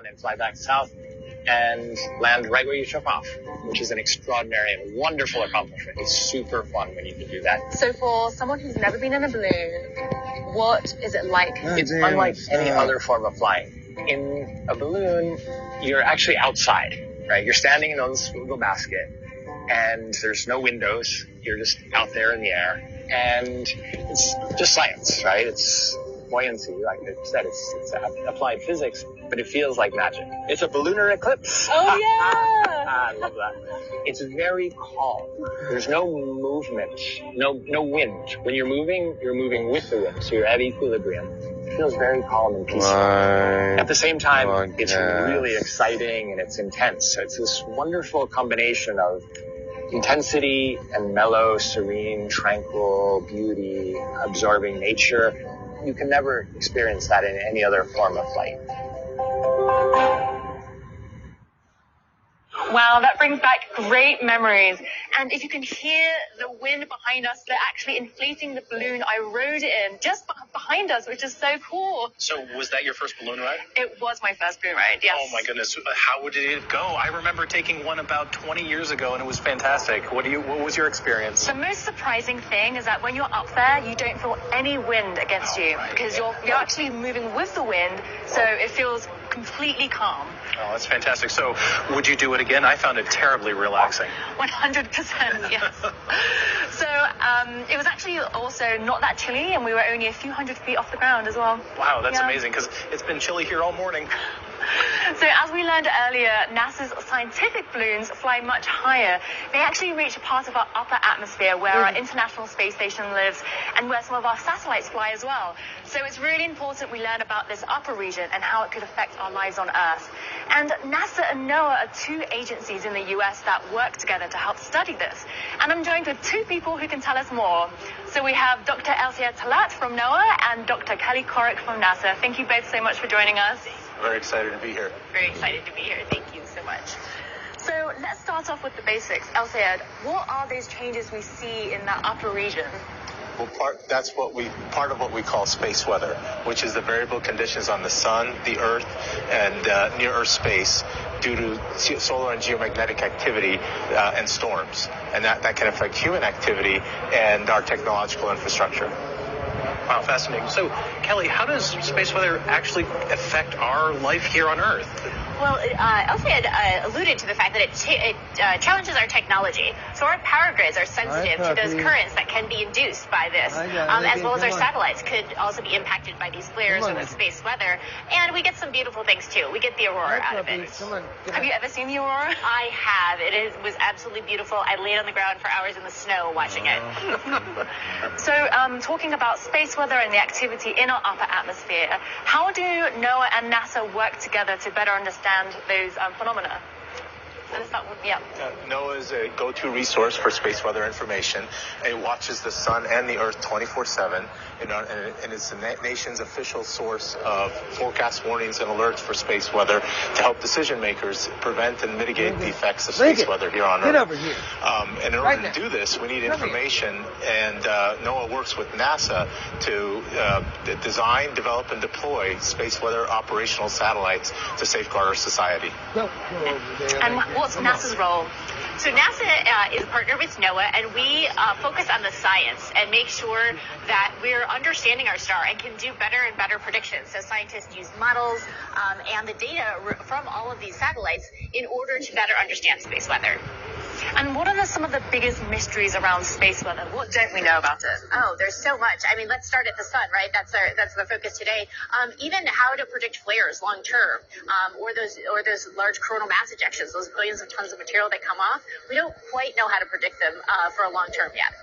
and fly back south and land right where you took off, which is an extraordinary and wonderful accomplishment. It's super fun when you can do that. So for someone who's never been in a balloon, what is it like? It's unlike any other form of flying. In a balloon, you're actually outside, right? You're standing in a little basket, and there's no windows. You're just out there in the air, and it's just science, right? It's buoyancy, like I said, it's applied physics, but it feels like magic. It's a ballooner eclipse. Oh, yeah! I love that. It's very calm. There's no movement, no wind. When you're moving with the wind, so you're at equilibrium. It feels very calm and peaceful. At the same time, it's really exciting and it's intense. So it's this wonderful combination of intensity and mellow, serene, tranquil beauty, absorbing nature. You can never experience that in any other form of flight. Wow, that brings back great memories. And if you can hear the wind behind us, they're actually inflating the balloon I rode in just behind us, which is so cool. So was that your first balloon ride? It was my first balloon ride, yes. Oh my goodness. How did it go? I remember taking one about 20 years ago and it was fantastic. What was your experience? The most surprising thing is that when you're up there, you don't feel any wind against you because you're actually moving with the wind, so it feels completely calm. Oh, that's fantastic. So would you do it again? I found it terribly relaxing. 100%, yes. So it was actually also not that chilly, and we were only a few hundred feet off the ground as well. Wow, that's amazing, because it's been chilly here all morning. So as we learned earlier, NASA's scientific balloons fly much higher. They actually reach a part of our upper atmosphere where our International Space Station lives and where some of our satellites fly as well. So it's really important we learn about this upper region and how it could affect our lives on Earth. And NASA and NOAA are two agencies in the US that work together to help study this. And I'm joined with two people who can tell us more. So we have Dr. Elsia Talat from NOAA and Dr. Kelly Corrick from NASA. Thank you both so much for joining us. Very excited to be here. Very excited to be here. Thank you so much. So let's start off with the basics. Elsia, what are those changes we see in that upper region? Well, part of what we call space weather, which is the variable conditions on the sun, the Earth, and near Earth space due to solar and geomagnetic activity and storms. And that can affect human activity and our technological infrastructure. Wow, fascinating. So, Kelly, how does space weather actually affect our life here on Earth? Well, Elsia had alluded to the fact that it challenges our technology. So our power grids are sensitive to those currents that can be induced by this, as well as our satellites could also be impacted by these flares or the space weather. And we get some beautiful things, too. We get the aurora out of it. Have you ever seen the aurora? I have. It was absolutely beautiful. I laid on the ground for hours in the snow watching it. So, talking about space weather and the activity in our upper atmosphere, how do NOAA and NASA work together to better understand those phenomena? NOAA is a go-to resource for space weather information. It watches the sun and the Earth 24/7, and it's the nation's official source of forecast warnings and alerts for space weather to help decision makers prevent and mitigate the effects of space weather here on Earth. Get over here. And in order to do this, we need information, and NOAA works with NASA to design, develop, and deploy space weather operational satellites to safeguard our society. And what's NASA's role? So NASA is a partner with NOAA, and we focus on the science and make sure that we're understanding our star and can do better and better predictions. So scientists use models and the data from all of these satellites in order to better understand space weather. And what are some of the biggest mysteries around space weather? What don't we know about it? Oh, there's so much. I mean, let's start at the sun, right? That's the focus today. Even how to predict flares long term, or those large coronal mass ejections, those billions of tons of material that come off. We don't quite know how to predict them for a long term yet.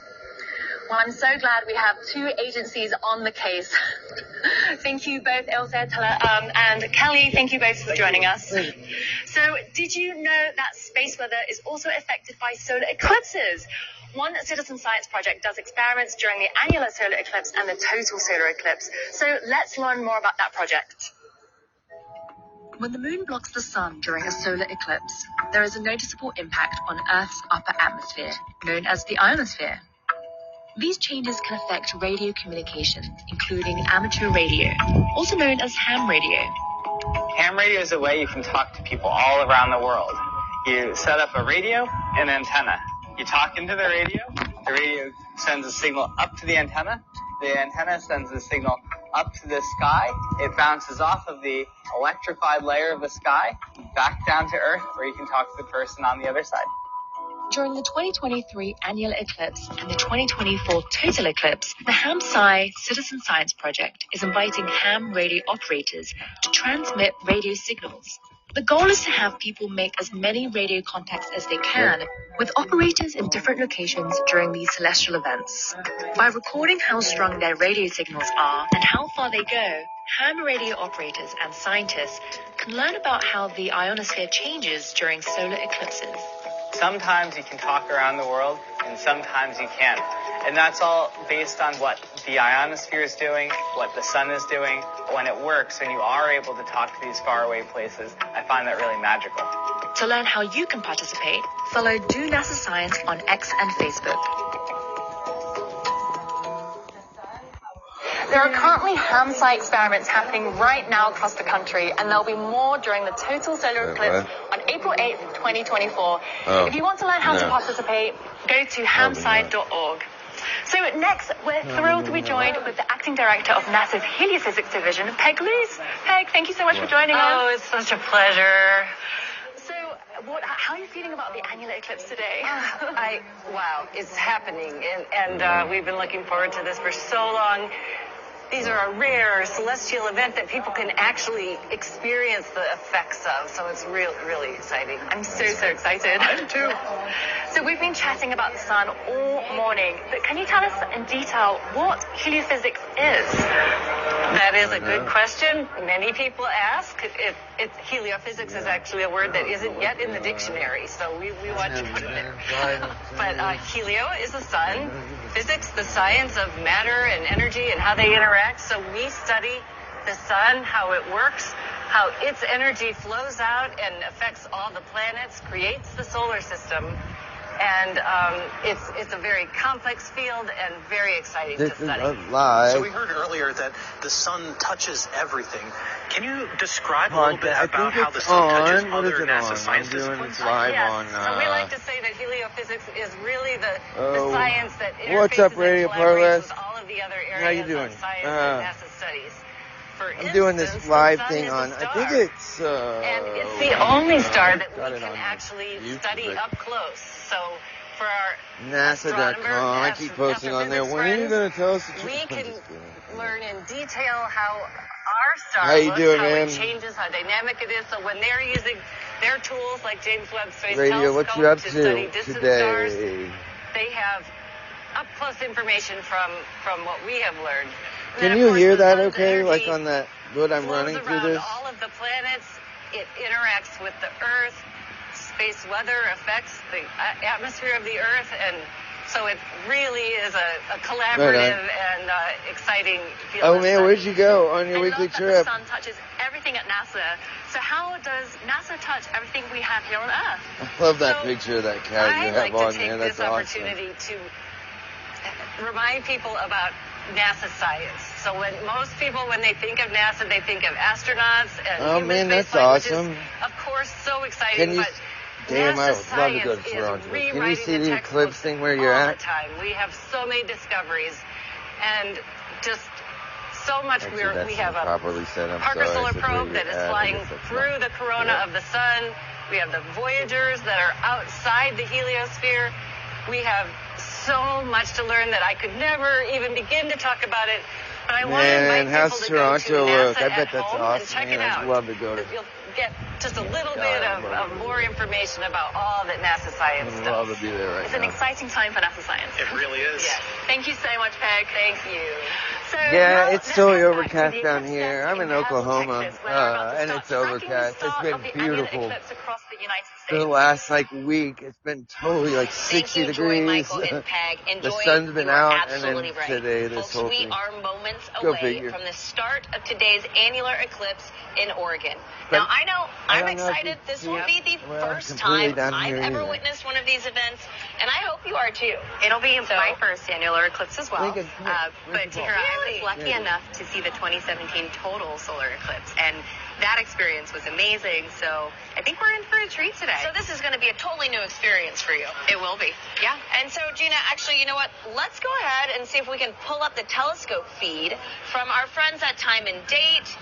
Well, I'm so glad we have two agencies on the case. Thank you both, Elsa and Kelly. Thank you both for joining us. So, did you know that space weather is also affected by solar eclipses? One citizen science project does experiments during the annular solar eclipse and the total solar eclipse. So, let's learn more about that project. When the moon blocks the sun during a solar eclipse, there is a noticeable impact on Earth's upper atmosphere, known as the ionosphere. These changes can affect radio communications, including amateur radio, also known as ham radio. Ham radio is a way you can talk to people all around the world. You set up a radio and an antenna. You talk into the radio sends a signal up to the antenna sends a signal up to the sky. It bounces off of the electrified layer of the sky back down to Earth, where you can talk to the person on the other side. During the 2023 annual eclipse and the 2024 total eclipse, the Ham-Sci Citizen Science Project is inviting ham radio operators to transmit radio signals. The goal is to have people make as many radio contacts as they can with operators in different locations during these celestial events. By recording how strong their radio signals are and how far they go, ham radio operators and scientists can learn about how the ionosphere changes during solar eclipses. Sometimes you can talk around the world, and sometimes you can't. And that's all based on what the ionosphere is doing, what the sun is doing. When it works, and you are able to talk to these faraway places, I find that really magical. To learn how you can participate, follow Do NASA Science on X and Facebook. There are currently ham-sci experiments happening right now across the country, and there'll be more during the total solar eclipse on April 8th, 2024. If you want to learn how to participate, go to hamsci.org. So next, we're thrilled to be joined with the acting director of NASA's Heliophysics Division, Peg Luce. Peg, thank you so much for joining us. Oh, it's such a pleasure. So, how are you feeling about the annular eclipse today? Wow, it's happening, and we've been looking forward to this for so long. These are a rare celestial event that people can actually experience the effects of, so it's really exciting. I'm so excited. I am too. So we've been chatting about the sun all morning, but can you tell us in detail what heliophysics is? That is a good question. Many people ask. Heliophysics is actually a word that isn't yet in the dictionary, so we want to put it there. But helio is the sun, physics, the science of matter and energy and how they interact. So we study the sun, how it works, how its energy flows out and affects all the planets, creates the solar system. And it's a very complex field and very exciting to study. So we heard earlier that the sun touches everything. Can you describe a little bit about how the sun touches other NASA science disciplines? So we like to say that heliophysics is really the science that interfaces What's up, Radio and collaborates Progress? with all of the other How you areas doing? of science that NASA studies. I'm doing this live thing on, I think it's, and it's the only star that we can actually study up close. So for our NASA.com, I keep posting on there. When are you going to tell us the truth? We can learn in detail how our star How you looks, doing, how man? it changes, how dynamic it is. So when they're using their tools like James Webb Space Radio, Telescope what you up to study distant today? stars, they have up-close information from what we have learned. And Can then, you of course, hear the that sun's okay? energy Like on that, what I'm flows running through around this? all of the planets. It interacts with the Earth. Space weather affects the atmosphere of the Earth, and so it really is a collaborative and exciting field. Oh man, where'd you go on your weekly trip? The sun touches everything at NASA. So how does NASA touch everything we have here on Earth? I love that picture of that cat you I'd have like on to take there. That's this awesome. opportunity to remind people about NASA science. So when most people, when they think of NASA, they think of astronauts and Oh human man, that's spaceflight, which is, awesome. of course, so exciting. Can you? But Damn, I NASA would love to go to science is Toronto. Can you rewriting see the eclipse textbooks thing where you're all at? the time. We have so many discoveries and just so much. Actually, We have a properly said. I'm Parker sorry, Solar I said Probe where that you're is at. flying I guess that's through not- the corona of the sun. We have the Voyagers that are outside the heliosphere. We have so much to learn that I could never even begin to talk about it. But I want to invite Man, how's people to go to Toronto look? NASA I bet at that's home awesome, and check man. it out. I'd love to go to. You'll get just a little bit of more information about all that NASA science I'd does. love to be there right It's an now. exciting time for NASA science. It really is. Yes. Thank you so much, Peg. Thank you. So Yeah, now it's let's totally get back to overcast the down eclipse here. event I'm in Hazel, Oklahoma, Texas, where we're about to and start it's tracking the overcast. It's start been of the annular beautiful. eclipse across the United For States. the last week, it's been totally like 60 Thank you, Joy, degrees. Michael, and Peg. And The Joy, sun's been you are out, and then absolutely right. today this Folks, whole we thing. are moments Go away figure. from the start of today's annular eclipse in Oregon. But now, I know I I'm don't know if excited. you This see won't it. be the Well, first completely time down I've here ever either. witnessed one of these events, and I hope you are too. It'll be my first annular eclipse as well. Lincoln, come here. But Where's the Tahira, ball? I was lucky Yeah. enough to see the 2017 total solar eclipse, and that experience was amazing. So I think we're in for a treat today. So this is going to be a totally new experience for you. It will be. Yeah. And so, Gina, actually, you know what? Let's go ahead and see if we can pull up the telescope feed from our friends at Time and Date.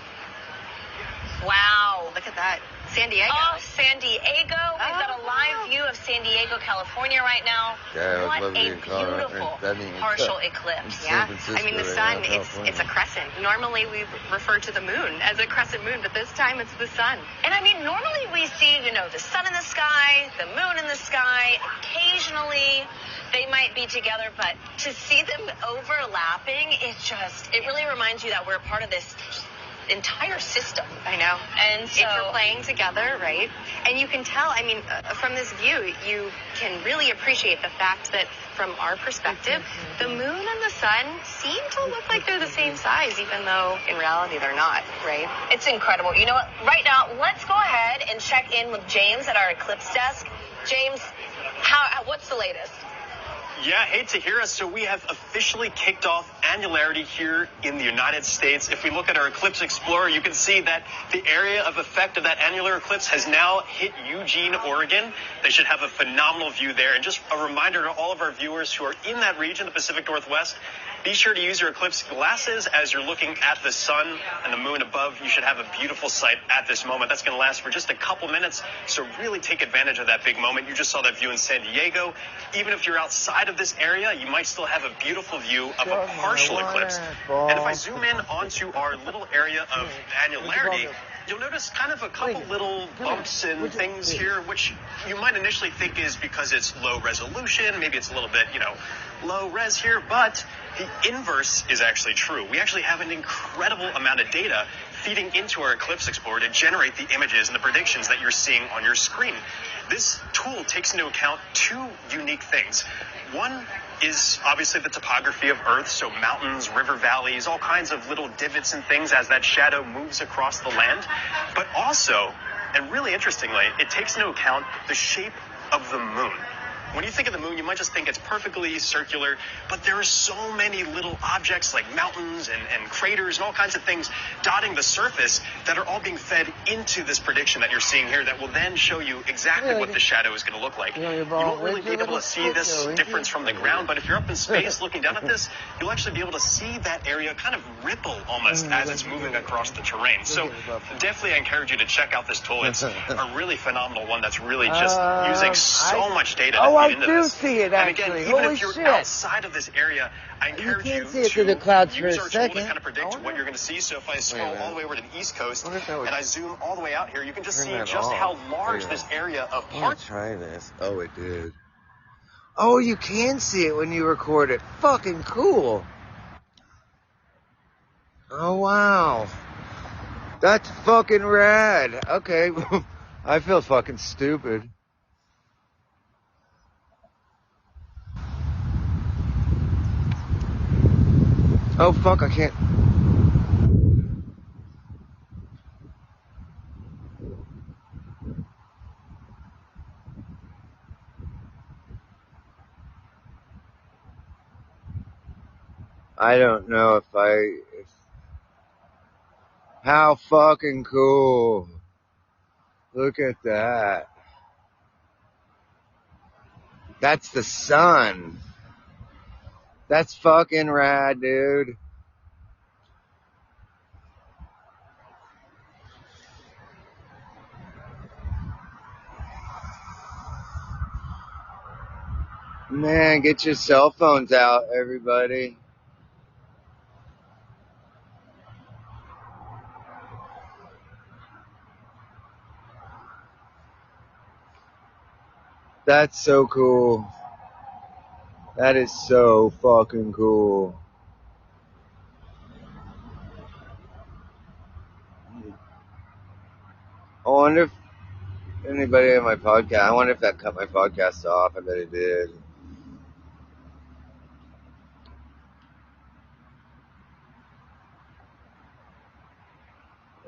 Wow. Look at that. San Diego. Oh, San Diego. We've got a live view of San Diego, California right now. Yeah, what a Colorado. beautiful partial eclipse. Yeah. I mean, the sun, it's a crescent. Normally we refer to the moon as a crescent moon, but this time it's the sun. And I mean, normally we see, the sun in the sky, the moon in the sky. Occasionally they might be together, but to see them overlapping, it really reminds you that we're part of this entire system. I know. And so interplaying together, right? And you can tell, I mean, from this view, you can really appreciate the fact that from our perspective, the moon and the sun seem to look like they're the same size, even though in reality they're not, right? It's incredible. You know what? Right now, let's go ahead and check in with James at our eclipse desk. James, what's the latest? Yeah, hate to hear us. So we have officially kicked off annularity here in the United States. If we look at our Eclipse Explorer, you can see that the area of effect of that annular eclipse has now hit Eugene, Oregon. They should have a phenomenal view there. And just a reminder to all of our viewers who are in that region, the Pacific Northwest, be sure to use your eclipse glasses as you're looking at the sun and the moon above. You should have a beautiful sight at this moment. That's going to last for just a couple minutes, so really take advantage of that big moment. You just saw that view in San Diego. Even if you're outside of this area, you might still have a beautiful view of a partial eclipse. And if I zoom in onto our little area of annularity, you'll notice kind of a couple little bumps and things here, which you might initially think is because it's low resolution. Maybe it's a little bit, low res here, but the inverse is actually true. We actually have an incredible amount of data feeding into our Eclipse Explorer to generate the images and the predictions that you're seeing on your screen. This tool takes into account two unique things. One is obviously the topography of Earth, so mountains, river valleys, all kinds of little divots and things as that shadow moves across the land. But also, and really interestingly, it takes into account the shape of the moon. When you think of the moon, you might just think it's perfectly circular, but there are so many little objects like mountains and craters and all kinds of things dotting the surface that are all being fed into this prediction that you're seeing here that will then show you exactly what the shadow is going to look like. You won't really be able to see this difference from the ground, but if you're up in space looking down at this, you'll actually be able to see that area kind of ripple almost as it's moving across the terrain. So definitely I encourage you to check out this tool. It's a really phenomenal one that's really just using so much data to feed into this. See it, actually. And again, even if you're outside of this area, I encourage you to use the clouds our for a tool second. to kind of predict what you're going to see. So if I scroll all the way over to the East Coast and I zoom all the way out here, you can just see just how large this area of parts. Try this. Oh, it did. Oh, you can see it when you record it. Fucking cool. Oh, wow. That's fucking rad. Okay. I feel fucking stupid. Oh, fuck, I can't. I don't know how fucking cool. Look at that. That's the sun. That's fucking rad, dude. Man, get your cell phones out, everybody. That's so cool. That is so fucking cool. I wonder if anybody in my podcast, I wonder if that cut my podcast off. I bet it did.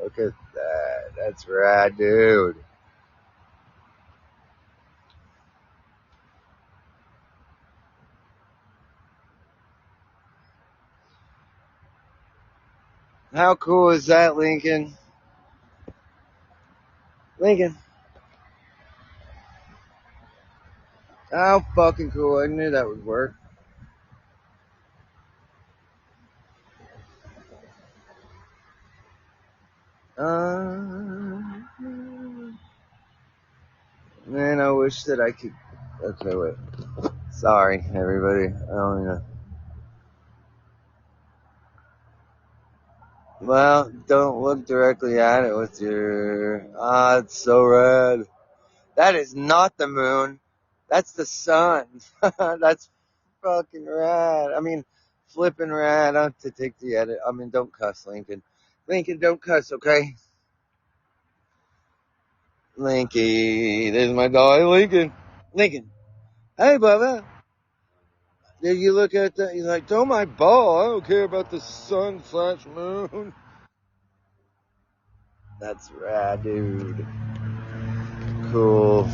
Look at that. That's rad, dude. How cool is that, Lincoln? Lincoln. How fucking cool. I knew that would work. Man, I wish that I could. Okay, wait. Sorry, everybody. I don't know. Well, don't look directly at it with your. Ah, it's so red. That is not the moon. That's the sun. That's fucking rad. I mean, flipping rad. I have to take the edit. I mean, don't cuss, Lincoln. Lincoln, don't cuss, okay? Linky, there's my dog, Lincoln. Lincoln, hey, Bubba. Did you look at that? He's like, throw my ball. I don't care about the sun/moon. That's rad, dude. Cool.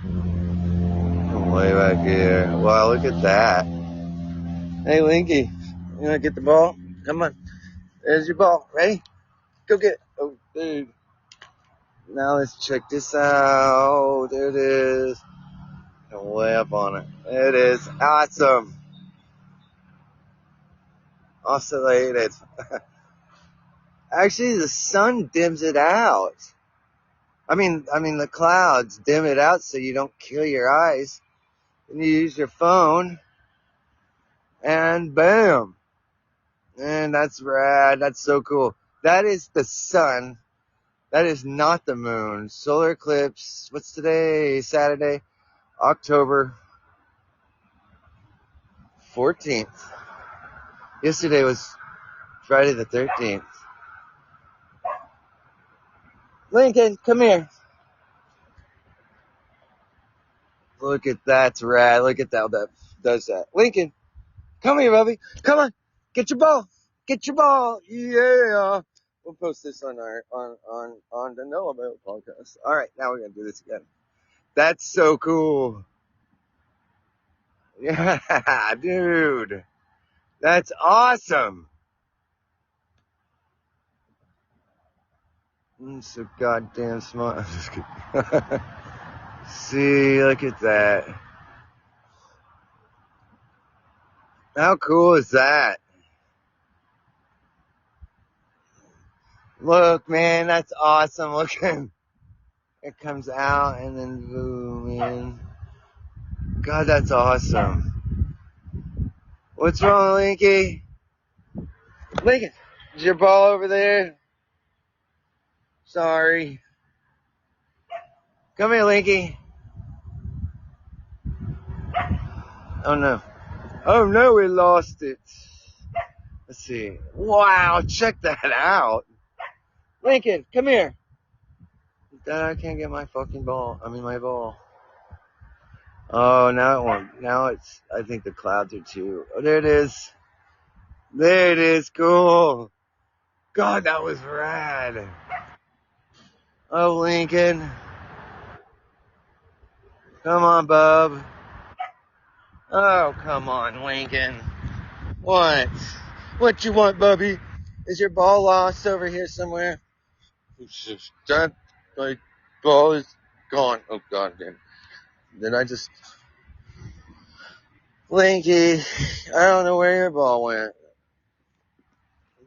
Come way back here. Wow, look at that. Hey, Linky, you want to get the ball? Come on. There's your ball. Ready? Go get it. Oh, dude. Now let's check this out. There it is. Come way up on it. There it is. Awesome. Oscillated. Actually, the sun dims it out. I mean, the clouds dim it out so you don't kill your eyes. And you use your phone, and bam. And that's rad. That's so cool. That is the sun. That is not the moon. Solar eclipse. What's today? Saturday, October 14th. Yesterday was Friday the 13th. Lincoln, come here. Look at that's rad. Look at how that does that. Lincoln, come here, Bubby. Come on. Get your ball. Get your ball. Yeah. We'll post this on our on the Noah Mail podcast. All right, now we're gonna do this again. That's so cool. Yeah, dude. That's awesome. I'm so goddamn smart. I'm just kidding. See, look at that. How cool is that? Look, man, that's awesome. Look, it comes out and then boom, man. God, that's awesome. What's wrong, Linky? Lincoln, is your ball over there? Sorry. Come here, Linky. Oh, no. Oh, no, we lost it. Let's see. Wow, check that out. Lincoln, come here. Dad, I can't get my fucking ball. My ball. Oh, now it won't. Now it's, I think the clouds are too. Oh, there it is. There it is. Cool. God, that was rad. Oh, Lincoln. Come on, bub. Oh, come on, Lincoln. What? What you want, Bubby? Is your ball lost over here somewhere? That, my ball is gone. Oh, God damn. Then I just... Linky, I don't know where your ball went.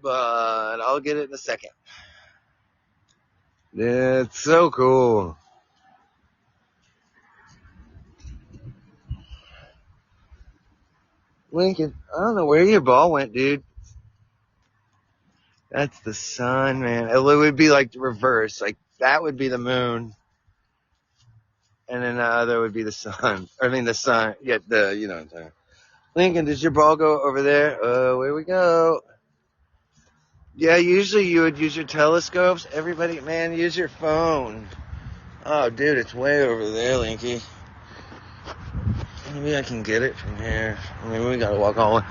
But I'll get it in a second. Yeah, it's so cool. Lincoln, I don't know where your ball went, dude. That's the sun, man. It would be like the reverse. Like, that would be the moon. And then the other would be the sun. The sun. Yeah, you know what I'm saying. Lincoln, does your ball go over there? Oh, here we go. Yeah, usually you would use your telescopes. Everybody, man, use your phone. Oh, dude, it's way over there, Linky. Maybe I can get it from here. Maybe we gotta walk all the way.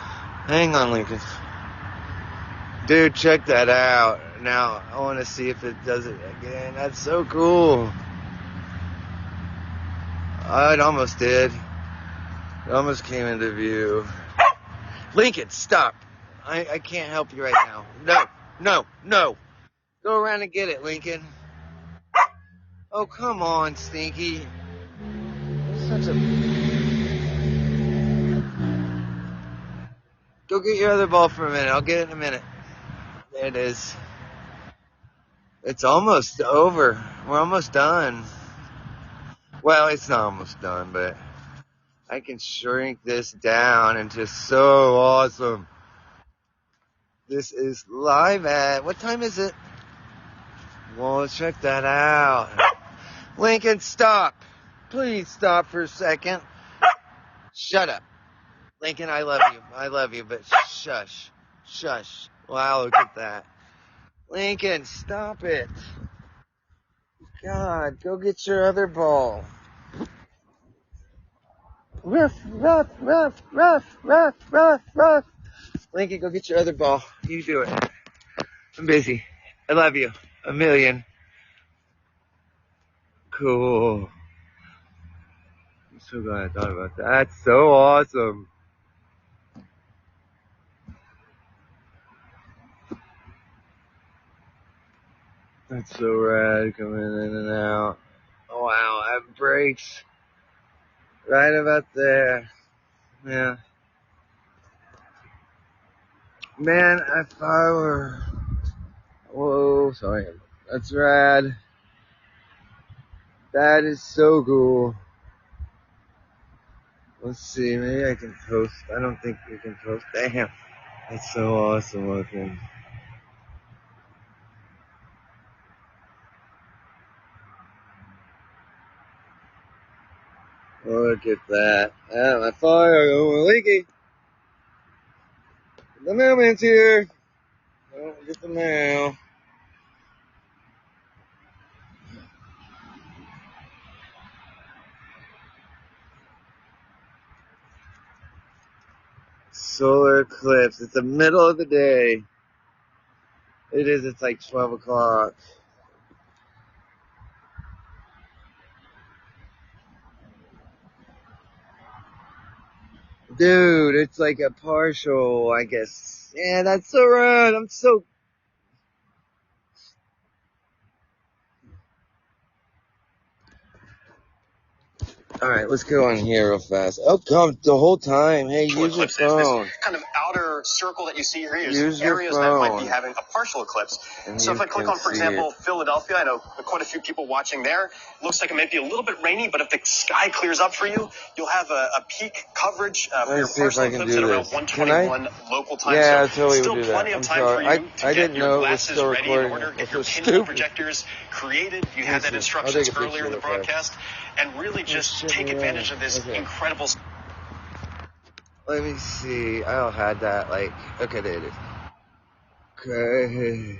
Hang on, Lincoln. Dude, check that out. Now, I want to see if it does it again. That's so cool. It almost did. It almost came into view. Lincoln, stop. I can't help you right now. No. Go around and get it, Lincoln. Oh, come on, Stinky. You're such a... Go get your other ball for a minute. I'll get it in a minute. There it is. It's almost over. We're almost done. Well, it's not almost done, but I can shrink this down into so awesome. This is live at... What time is it? Well, check that out. Lincoln, stop. Please stop for a second. Shut up. Lincoln, I love you, but shush. Shush. Wow, look at that. Lincoln, stop it. God, go get your other ball. Ruff, ruff, ruff, ruff, ruff, ruff, ruff. Lincoln, go get your other ball. You do it. I'm busy. I love you. A million. Cool. I'm so glad I thought about that. That's so awesome. That's so rad, coming in and out. Oh, wow, that breaks right about there. Yeah. Man, if I were... Whoa, sorry. That's rad. That is so cool. Let's see, maybe I can post. I don't think we can post. Damn. That's so awesome looking. Look at that. Ah, my fire going leaky. The mailman's here. Don't get the mail. Solar Eclipse. It's the middle of the day. It is. It's like 12 o'clock. Dude, it's like a partial, I guess. Yeah, that's so rad. I'm so... Alright, let's go on here real fast. Oh, come the whole time. Hey, use your phone. This kind of outer circle that you see here is areas that might be having a partial eclipse. So if I click on, for example, Philadelphia, I know quite a few people watching there. Looks like it might be a little bit rainy, but if the sky clears up for you, you'll have a peak coverage for your partial eclipse at around 1:21 local time. Yeah, so totally still would do plenty that. of time for you to get your glasses still ready in order, get your pinhole projectors created. You had that instructions earlier in the broadcast. And really just take advantage of this incredible... Let me see. I had that, like... Okay, there it is. Okay.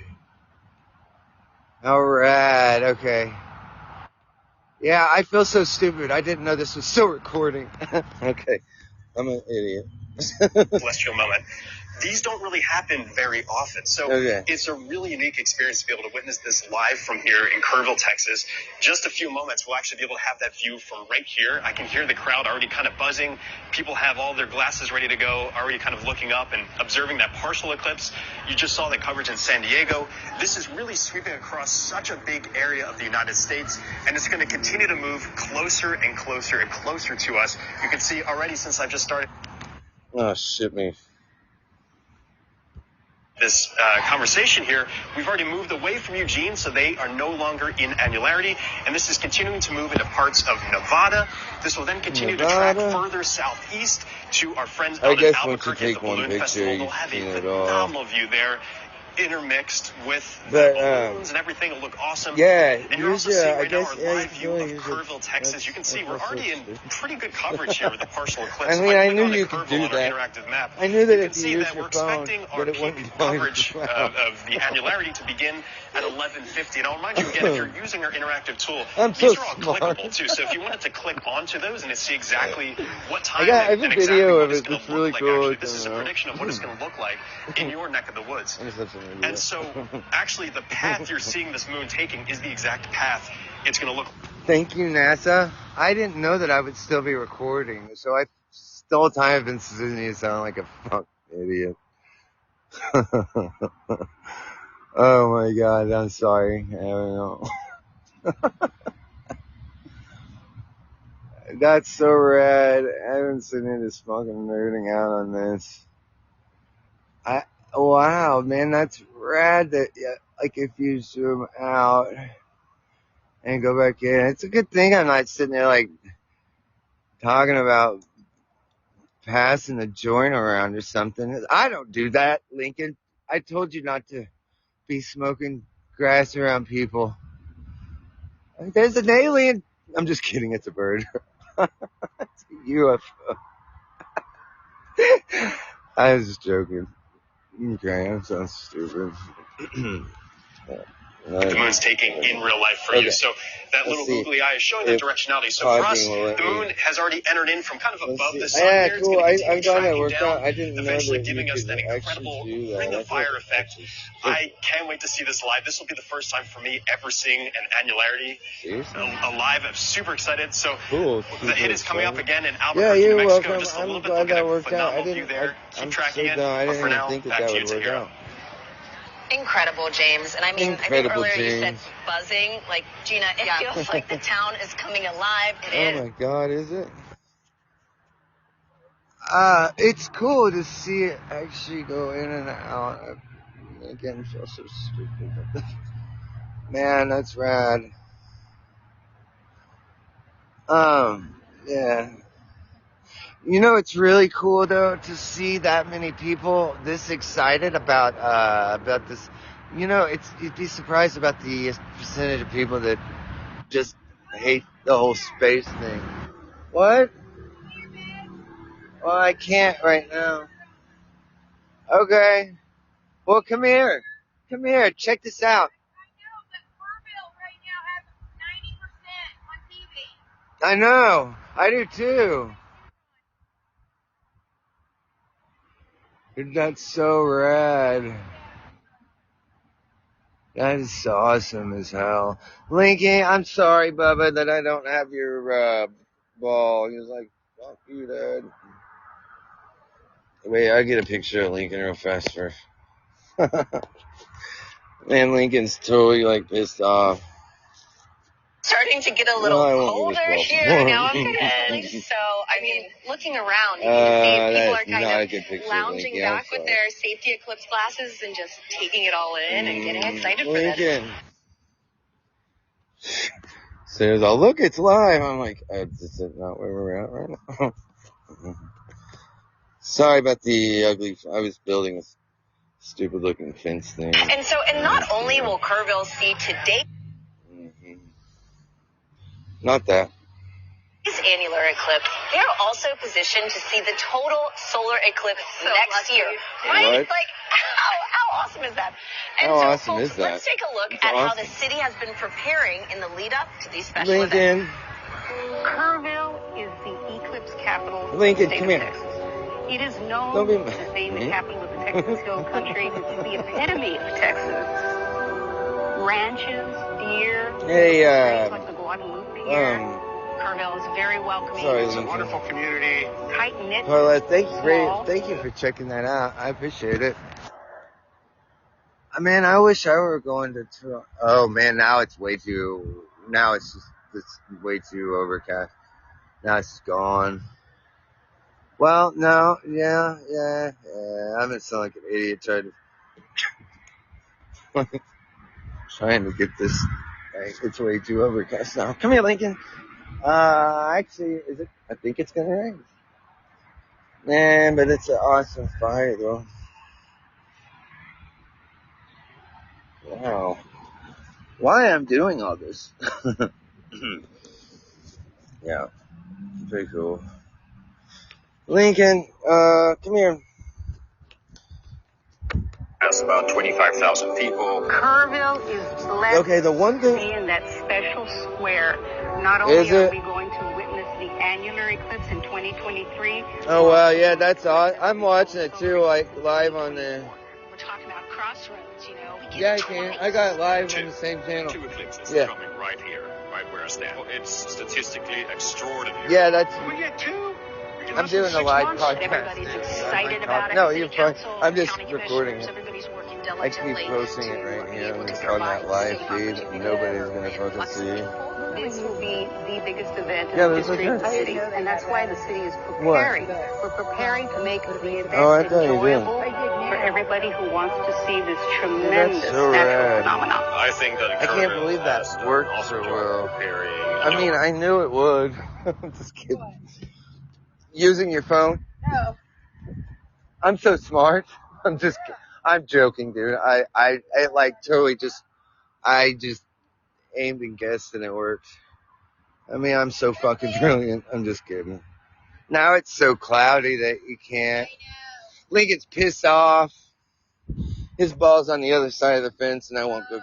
All rad. Okay. Yeah, I feel so stupid. I didn't know this was still recording. Okay. I'm an idiot. Celestial moment. These don't really happen very often. So it's a really unique experience to be able to witness this live from here in Kerrville, Texas. Just a few moments, we'll actually be able to have that view from right here. I can hear the crowd already kind of buzzing. People have all their glasses ready to go, already kind of looking up and observing that partial eclipse. You just saw the coverage in San Diego. This is really sweeping across such a big area of the United States, and it's going to continue to move closer and closer and closer to us. You can see already since I've just started... Oh, shit me. This conversation here, we've already moved away from Eugene, so they are no longer in annularity, and this is continuing to move into parts of Nevada. This will then continue to track further southeast to our friends out in Albuquerque at the Balloon Festival. They'll have a phenomenal view there, intermixed with the balloons and everything. It'll look awesome. Yeah, and you're also seeing right now our live view of Kerrville, Texas. You can see we're already in pretty good coverage here with the partial eclipse. I mean, I knew you could do that. I knew that if you used your phone, that it wouldn't coverage of the annularity to begin at 11:50. And I'll remind you again, if you're using our interactive tool, these are all clickable too. So if you wanted to click onto those and to see exactly what time and exactly what it's going to look like, actually, this is a prediction of what it's going to look like in your neck of the woods. And so, actually, the path you're seeing this moon taking is the exact path it's going to look. Thank you, NASA. I didn't know that I would still be recording, so the whole time I've been listening to you sound like a fucking idiot. Oh my God, I'm sorry. I don't know. That's so rad. I've been sitting here just fucking nerding out on this. Wow, man, that's rad that, yeah, like, if you zoom out and go back in, it's a good thing I'm not sitting there, like, talking about passing the joint around or something. I don't do that, Lincoln. I told you not to be smoking grass around people. There's an alien. I'm just kidding. It's a bird. It's a UFO. I was just joking. Okay, I'm so stupid. The moon's taking in real life for you. So that little googly eye is showing the directionality. So for us, the moon has already entered in from kind of above the sun here. It's going to continue tracking down, eventually giving us that incredible ring of fire effect. I can't wait to see this live. This will be the first time for me ever seeing an annularity live. I'm super excited. So the hit is coming up again in Albuquerque, New Mexico. Just a little bit. Look at a phenomenal view there. Keep tracking it. But for now, back to you, Tahira. Incredible, James. And I mean, I think earlier you said buzzing. Like, Gina, it feels like the town is coming alive. It is. Oh my God, is it? It's cool to see it actually go in and out. Again, I feel so stupid. Man, that's rad. Yeah. You know, it's really cool though to see that many people this excited about this. You know, you'd be surprised about the percentage of people that just hate the whole space thing. What? Well, I can't right now. Okay. Well, come here. Come here. Check this out. I know. I do too. That's so rad. That is awesome as hell. Lincoln, I'm sorry, Bubba, that I don't have your ball. He was like, fuck you, Dad. Wait, I'll get a picture of Lincoln real fast first. Man, Lincoln's totally like pissed off. Starting to get a little colder here now. I'm good. So, I mean, looking around, you can see people are kind of lounging back with their safety eclipse glasses and just taking it all in and getting excited for this. Says, "Oh, look, it's live." I'm like, "This is not where we're at right now." Sorry about the ugly. I was building a stupid-looking fence thing. And not only will Kerrville see today. Not that. This annular eclipse, they are also positioned to see the total solar eclipse next year. Right? What? Like, how awesome is that? And how so, awesome folks, is that? let's take a look at how the city has been preparing in the lead up to these special Lincoln. events. Kerrville is the eclipse capital Lincoln, of the state come of here. Texas. It is known as being the capital of the Texas Hill Country, the epitome of Texas. Ranches, deer, like the Guadalupe here. Kerrville is very welcoming. It's a wonderful community. Tight-knit. Well, thank you for checking that out. I appreciate it. Man, I wish I were going to Toronto. Oh man, now it's way too overcast. Now it's gone. Well, no, yeah. I'm gonna sound like an idiot trying to get this. It's way too overcast now. Come here, Lincoln. Actually, I think it's gonna rain. Man, but it's an awesome fire though. Wow. Why I'm doing all this? Yeah, pretty cool. Lincoln, come here. That's about 25,000 people. Kerrville is blessed to be in that special square. Not only are we going to witness the annular eclipse in 2023. Oh wow, yeah, that's awesome. I'm watching it too, like live on the. We're talking about crossroads, you know. Yeah, I can. I got it live on the same channel. Two eclipses coming right here, right where I stand. It's statistically extraordinary. Yeah, that's. We get two. I'm doing a live podcast. Everybody's excited about it. No, you're fine. I'm just recording it. Everybody's working I keep diligently. posting it right here on that live feed. Nobody's gonna fucking see. This will be the biggest event in the history of the city, and that's why the city is preparing. We're preparing to make the event enjoyable for everybody who wants to see this tremendous natural phenomenon. I think that I can't believe that worked so well. I mean, I knew it would. I'm just kidding. Using your phone? No. I'm so smart. I'm joking, dude. I like totally I just aimed and guessed and it worked. I mean, I'm so fucking brilliant. I'm just kidding. Now it's so cloudy that you can't. Lincoln's pissed off. His ball's on the other side of the fence and I won't go.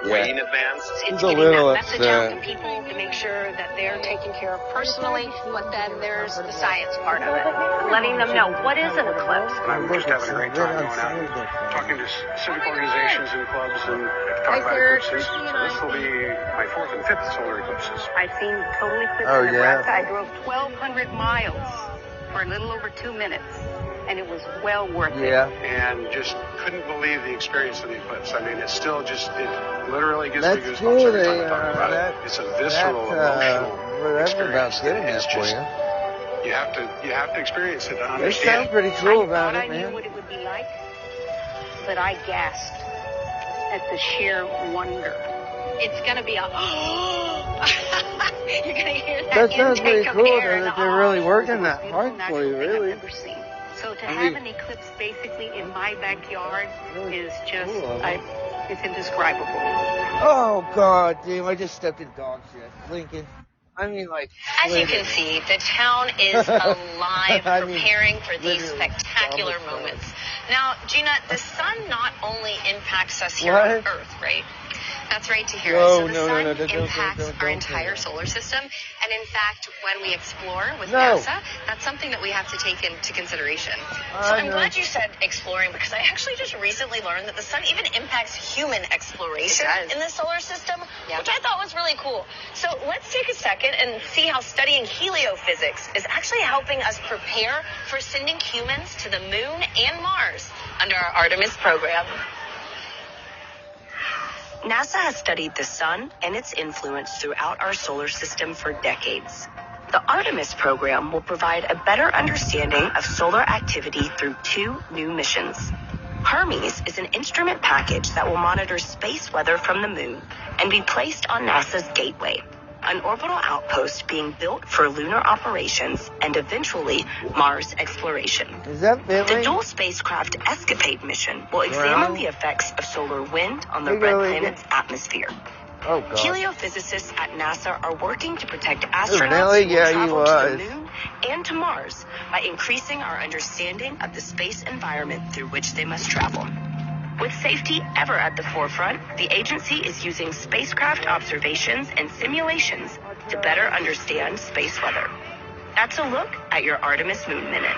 Way in advance. It's getting that message out to people to make sure that they're taken care of personally, but then there's the science part of it. Letting them know what is an eclipse. I'm just having a great time going out, talking to civic organizations and clubs and talking about eclipses. This will be my 4th and 5th solar eclipses. I've seen total eclipse in Nebraska. I drove 1,200 miles for a little over 2 minutes. And it was well worth it. And just couldn't believe the experience of the eclipse. I mean, it literally gives me goosebumps every time I talk about it. It's a visceral, emotional experience. It's just, you have to experience it to understand. It sounds pretty cool about it, man. I knew what it would be like, but I gasped at the sheer wonder. It's going to be a, you're going to hear that sounds pretty cool that they're really working that hard for you, really. I've never seen. So to have an eclipse basically in my backyard is just, it's indescribable. Oh, God, damn, I just stepped in dog shit. Lincoln. I mean, like... As you can see, the town is alive, preparing for these spectacular moments. Now, Gina, the sun not only impacts us here on Earth, right? That's right, Tahira. So the sun impacts our entire solar system. And in fact, when we explore with NASA, that's something that we have to take into consideration. So I'm glad you said exploring, because I actually just recently learned that the sun even impacts human exploration in the solar system, which I thought was really cool. So let's take a second and see how studying heliophysics is actually helping us prepare for sending humans to the moon and Mars under our Artemis program. NASA has studied the sun and its influence throughout our solar system for decades. The Artemis program will provide a better understanding of solar activity through 2 new missions. Hermes is an instrument package that will monitor space weather from the moon and be placed on NASA's Gateway, an orbital outpost being built for lunar operations and eventually Mars exploration. Is that the dual spacecraft Escapade mission will examine the effects of solar wind on the red planet's atmosphere. Oh, God. Heliophysicists at NASA are working to protect astronauts who will travel to the moon and to Mars by increasing our understanding of the space environment through which they must travel. With safety ever at the forefront, the agency is using spacecraft observations and simulations to better understand space weather. That's a look at your Artemis Moon Minute.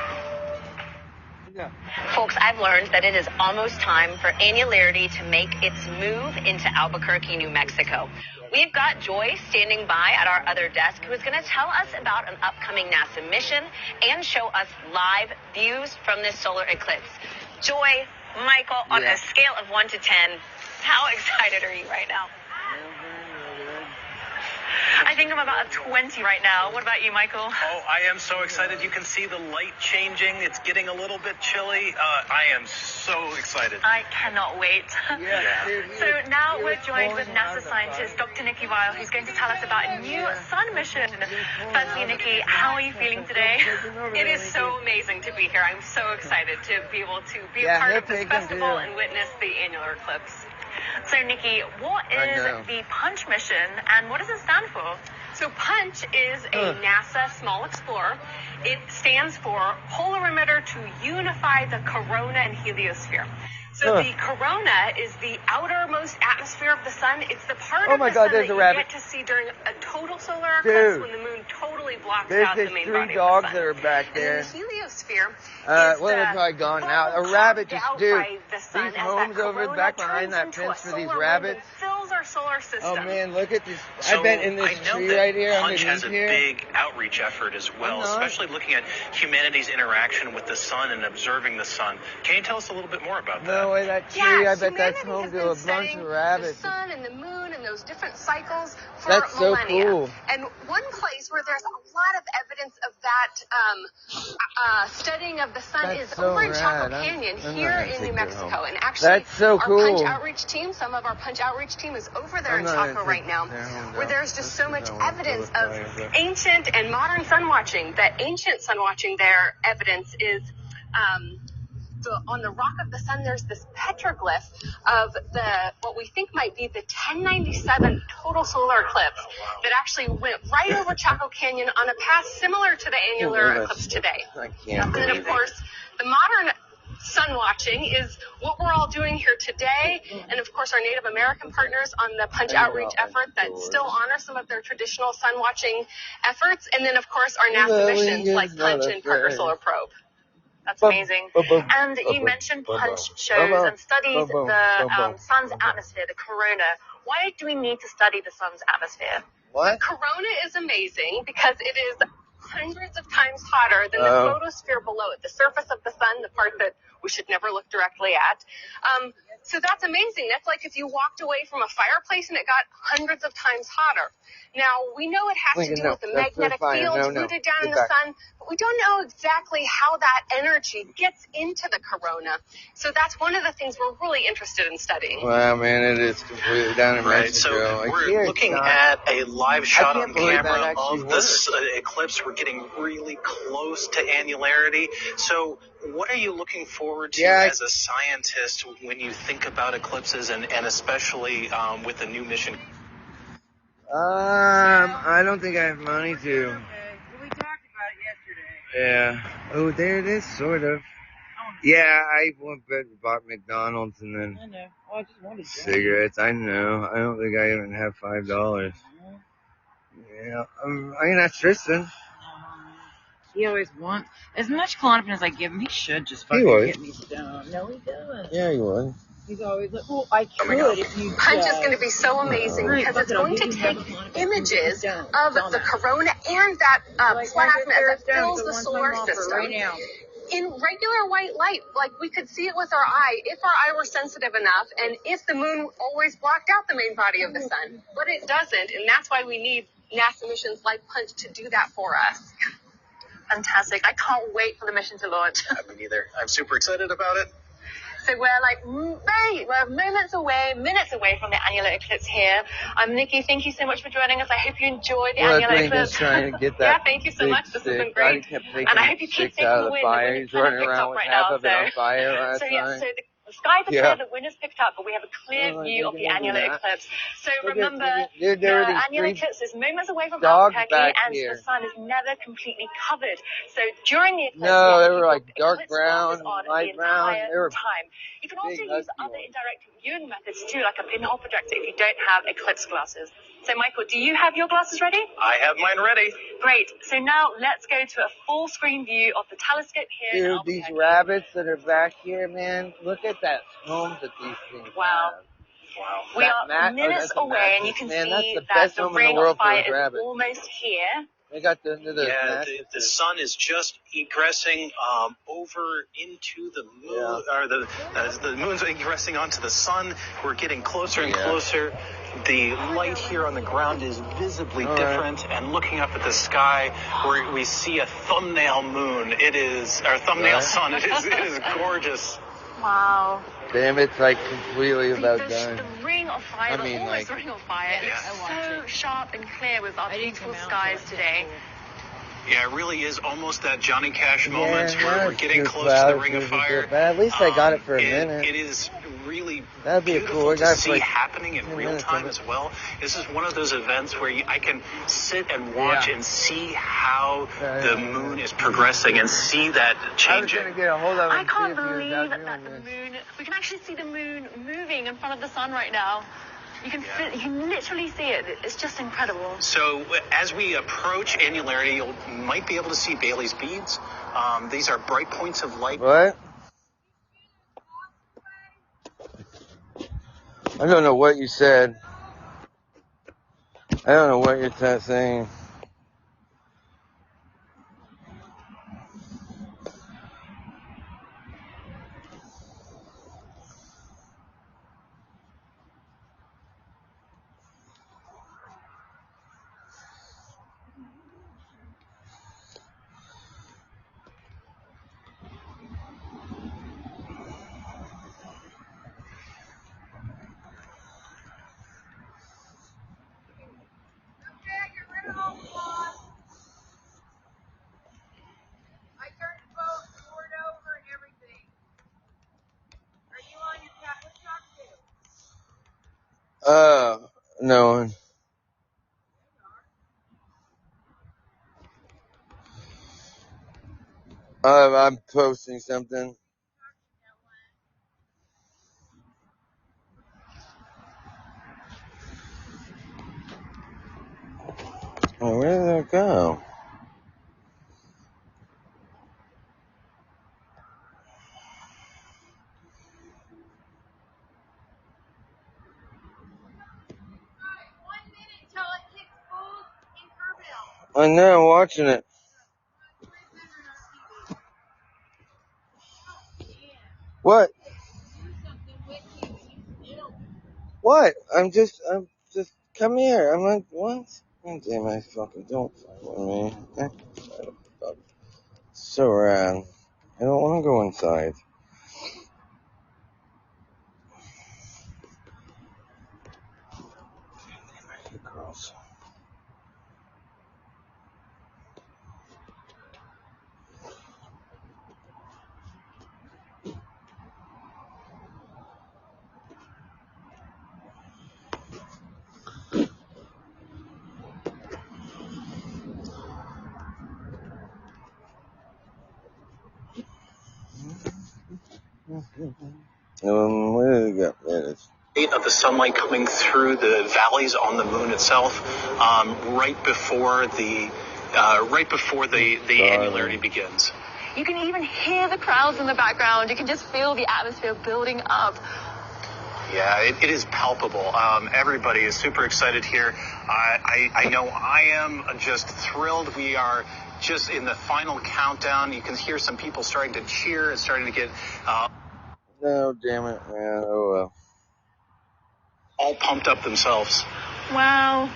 Folks, I've learned that it is almost time for Annularity to make its move into Albuquerque, New Mexico. We've got Joy standing by at our other desk who is going to tell us about an upcoming NASA mission and show us live views from this solar eclipse. Joy, Michael, on a scale of 1 to 10, how excited are you right now? I think I'm about a 20 right now. What about you, Michael? Oh, I am so excited. You can see the light changing. It's getting a little bit chilly. I am so excited. I cannot wait. So now we're joined with NASA scientist Dr. Nikki Weil, who's going to tell us about a new sun mission. Firstly, Nikki, how are you feeling today? It is so amazing to be here. I'm so excited to be able to be a part of this festival and witness the annular eclipse. So, Nikki, what is the PUNCH mission, and what does it stand for? So, PUNCH is a NASA Small Explorer. It stands for Polarimeter to Unify the Corona and Heliosphere. So the corona is the outermost atmosphere of the sun. It's the part of the sun that you get to see during a total solar eclipse when the moon totally blocks out the main body of the sun. There's 3 dogs that are back there. And then the heliosphere is they're probably gone now. A rabbit just, dude, these homes over back behind that fence for these rabbits, fills our solar system. Oh man, look at this! So I bet in this tree right here, Punch has a here, big outreach effort as well, especially looking at humanity's interaction with the sun and observing the sun. Can you tell us a little bit more about that? No way, that tree! Yeah, I bet that's home to a bunch of rabbits. The sun and the moon and those different cycles for That's millennia. so cool. And one place where there's a lot of evidence of that studying of the sun is over in Chaco Canyon here in New Mexico. And actually, that's so cool. Our Punch outreach team, some of our Punch outreach team is over there in Chaco right now, where there's just so much evidence of ancient and modern sun watching. That ancient sun watching there evidence is on the rock of the sun, there's this petroglyph of what we think might be the 1097 total solar eclipse that actually went right over Chaco Canyon on a path similar to the annular eclipse today. And then, of course, the modern sun watching is what we're all doing here today, and of course our Native American partners on the Punch outreach effort that still honor some of their traditional sun watching efforts, and then of course our NASA missions like Punch and Parker Solar Probe. That's amazing. And you mentioned Punch shows and studies the sun's atmosphere, the corona. Why do we need to study the sun's atmosphere? What? The corona is amazing because it is hundreds of times hotter than the photosphere below it, the surface of the sun, the part that we should never look directly at. So that's amazing. That's like if you walked away from a fireplace and it got hundreds of times hotter. Now, we know it has to do with the magnetic fields rooted down in the sun, but we don't know exactly how that energy gets into the corona. So that's one of the things we're really interested in studying. Wow, man, it is completely down in Mexico. So we're looking at a live shot on camera of this eclipse. We're getting really close to annularity. So what are you looking forward to as a scientist when you think about eclipses and especially with the new mission? I don't think I have money to. We talked about it yesterday. Yeah. Oh, there it is, sort of. Yeah, I bought McDonald's and then I know. Oh, I just wanted cigarettes. I know. I don't think I even have $5. Yeah. I'm not Tristan. He always wants as much Klonopin as I give him. He should just fucking get me stoned. No, he doesn't. Yeah, he would. He's always like, well, I could if you Punch is going to be so amazing because it's going to take images of the corona and that plasma that fills the solar system in regular white light. Like we could see it with our eye if our eye were sensitive enough and if the moon always blocked out the main body of the sun. But it doesn't, and that's why we need NASA missions like Punch to do that for us. Fantastic. I can't wait for the mission to launch. Me neither. I'm super excited about it. So we're moments away, minutes away from the annular eclipse here. Nikki, thank you so much for joining us. I hope you enjoy the annular eclipse. Trying to get that yeah, thank you so much. This has been great. And I hope you keep taking the win. He's running around with half of it on fire last time. So the skies are clear, the wind is picked up, but we have a clear view of the annular eclipse. So remember, the annular eclipse is moments away from Albuquerque, and the sun is never completely covered. So during the eclipse, they were like dark brown, light brown. They were time. You can also use other indirect viewing methods too, like a pinhole projector if you don't have eclipse glasses. So Michael, do you have your glasses ready? I have mine ready. Great. So now let's go to a full screen view of the telescope here. Dude, these rabbits that are back here, man, look at that homes that these things have. Wow. We are minutes away, and you can see that the ring of fire is almost here. They got the sun is just egressing over into the moon, or the moon's egressing onto the sun. We're getting closer and closer. The light here on the ground is visibly different, and looking up at the sky, where we see a thumbnail moon. It is our thumbnail sun. It is gorgeous. Wow. Damn, it's like completely about done. The ring of fire, the ring of fire, it's so sharp and clear with our beautiful skies today. Yeah, it really is almost that Johnny Cash moment where we're getting close to the ring of fire. But at least I got it for a minute. It is really beautiful to see happening in real time as well. This is one of those events where I can sit and watch and see how the moon is progressing and see that changing. I can't believe that the moon, we can actually see the moon moving in front of the sun right now. You can literally see it. It's just incredible. So as we approach annularity, you might be able to see Bailey's beads. These are bright points of light. What? I don't know what you said. I don't know what you're saying. No. I'm posting something. Oh, where did that go? I know, I'm watching it. What? What? I'm just, come here. I'm like, what? Oh, damn, I fucking don't fight with me. So rad. I don't want to go inside. I hate girls. Where did it go? There it is. Of the sunlight coming through the valleys on the moon itself, right before the annularity begins. You can even hear the crowds in the background. You can just feel the atmosphere building up. Yeah, it is palpable. Everybody is super excited here. I know I am just thrilled. We are just in the final countdown. You can hear some people starting to cheer and starting to get... No, damn it, man. Oh, well. All pumped up themselves. Wow.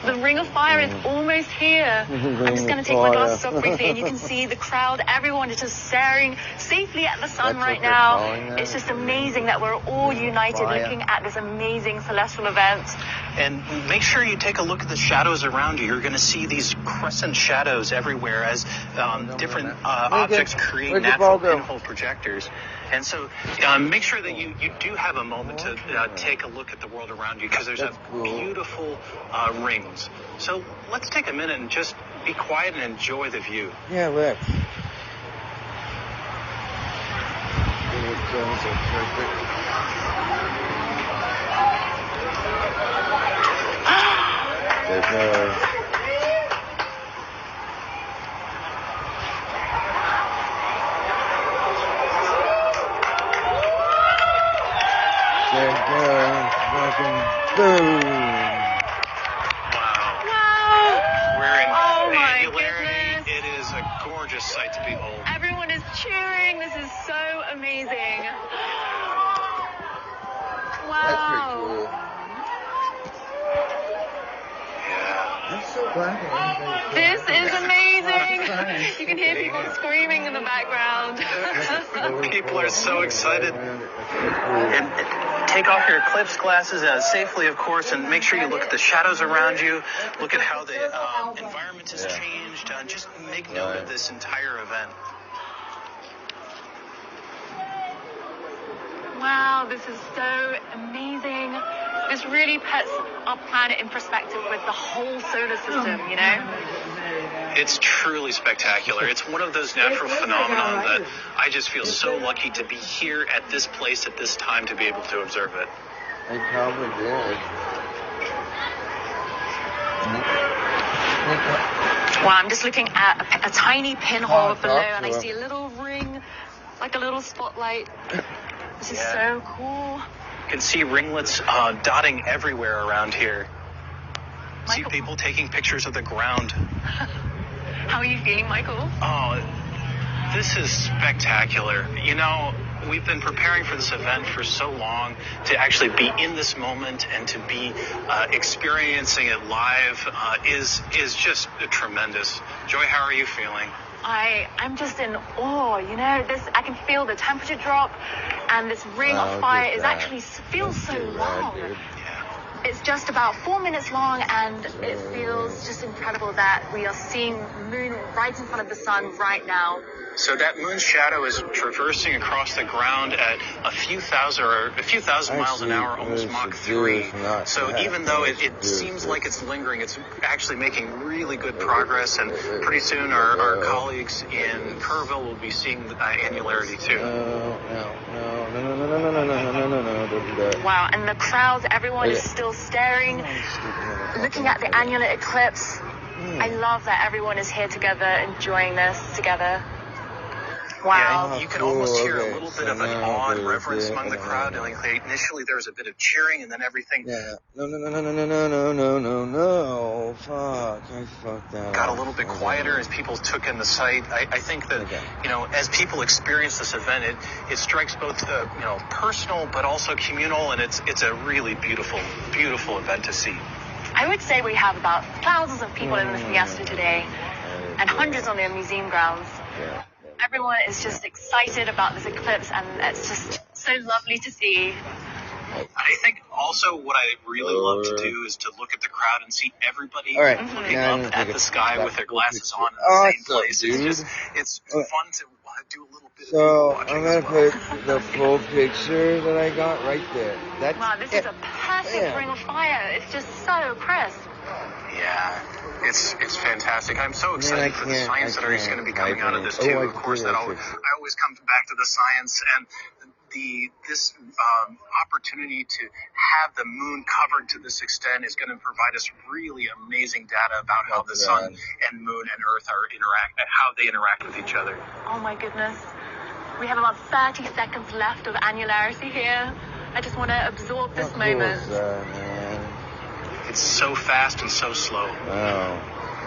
The Ring of Fire is almost here. I'm just going to take my glasses off quickly, and you can see the crowd. Everyone is just staring safely at the sun right now. It's just amazing that we're all united looking at this amazing celestial event. And make sure you take a look at the shadows around you. You're going to see these crescent shadows everywhere as different objects create natural pinhole projectors. And so make sure that you do have a moment to take a look at the world around you, because there's beautiful rings. So let's take a minute and just be quiet and enjoy the view. Yeah, let's. There's no... Boom! It is a gorgeous sight to behold. Everyone is cheering. This is so amazing. Wow. That's pretty cool. Yeah. I'm so glad. This is amazing. You can hear people screaming in the background. People are so excited. And take off your eclipse glasses safely, of course, and make sure you look at the shadows around you. Look at how the environment has changed. Just make note of this entire event. Wow, this is so amazing. This really puts our planet in perspective with the whole solar system, you know? It's truly spectacular. It's one of those natural phenomena that I just feel so lucky to be here at this place at this time to be able to observe it. I probably did. Well, I'm just looking at a tiny pinhole below, and I see a little ring, like a little spotlight. This is so cool. You can see ringlets dotting everywhere around here. see people taking pictures of the ground. How are you feeling, Michael? Oh, this is spectacular. You know, we've been preparing for this event for so long. To actually be in this moment and to be experiencing it live is just tremendous. Joy, how are you feeling? I'm just in awe. You know, I can feel the temperature drop, and this ring of fire feels so long. It's just about 4 minutes long, and it feels just incredible that we are seeing the moon right in front of the sun right now. So that moon's shadow is traversing across the ground at a few thousand miles an hour, almost Mach 3. So even though it seems like it's lingering, it's actually making really good progress. And pretty soon our colleagues in Kerrville will be seeing the annularity too. Wow, and the crowds, everyone is still staring, looking at the annular eclipse. I love that everyone is here together, enjoying this together. Wow. Yeah, you can almost hear a little bit of an awe and reverence among the crowd. Like initially there was a bit of cheering, and then everything No. Fuck, I fucked that got up. a little bit quieter as people took in the sight. I think that, you know, as people experience this event, it strikes both, personal but also communal, and it's a really beautiful, beautiful event to see. I would say we have about thousands of people in the fiesta today, and hundreds on the museum grounds. Everyone is just excited about this eclipse, and it's just so lovely to see. I think also what I really love to do is to look at the crowd and see everybody looking up at the sky with their glasses on in the same place. It's fun to do a little bit of watching. I'm going to put the full picture that I got right there. Wow, this is a perfect ring of fire. It's just so crisp. Yeah, it's fantastic. I'm so excited for the science that is going to be coming out of this too. Of course, I always come back to the science, and this opportunity to have the moon covered to this extent is going to provide us really amazing data about how the sun and moon and Earth how they interact with each other. Oh my goodness. We have about 30 seconds left of annularity here. I just want to absorb this moment. It's so fast and so slow. Oh,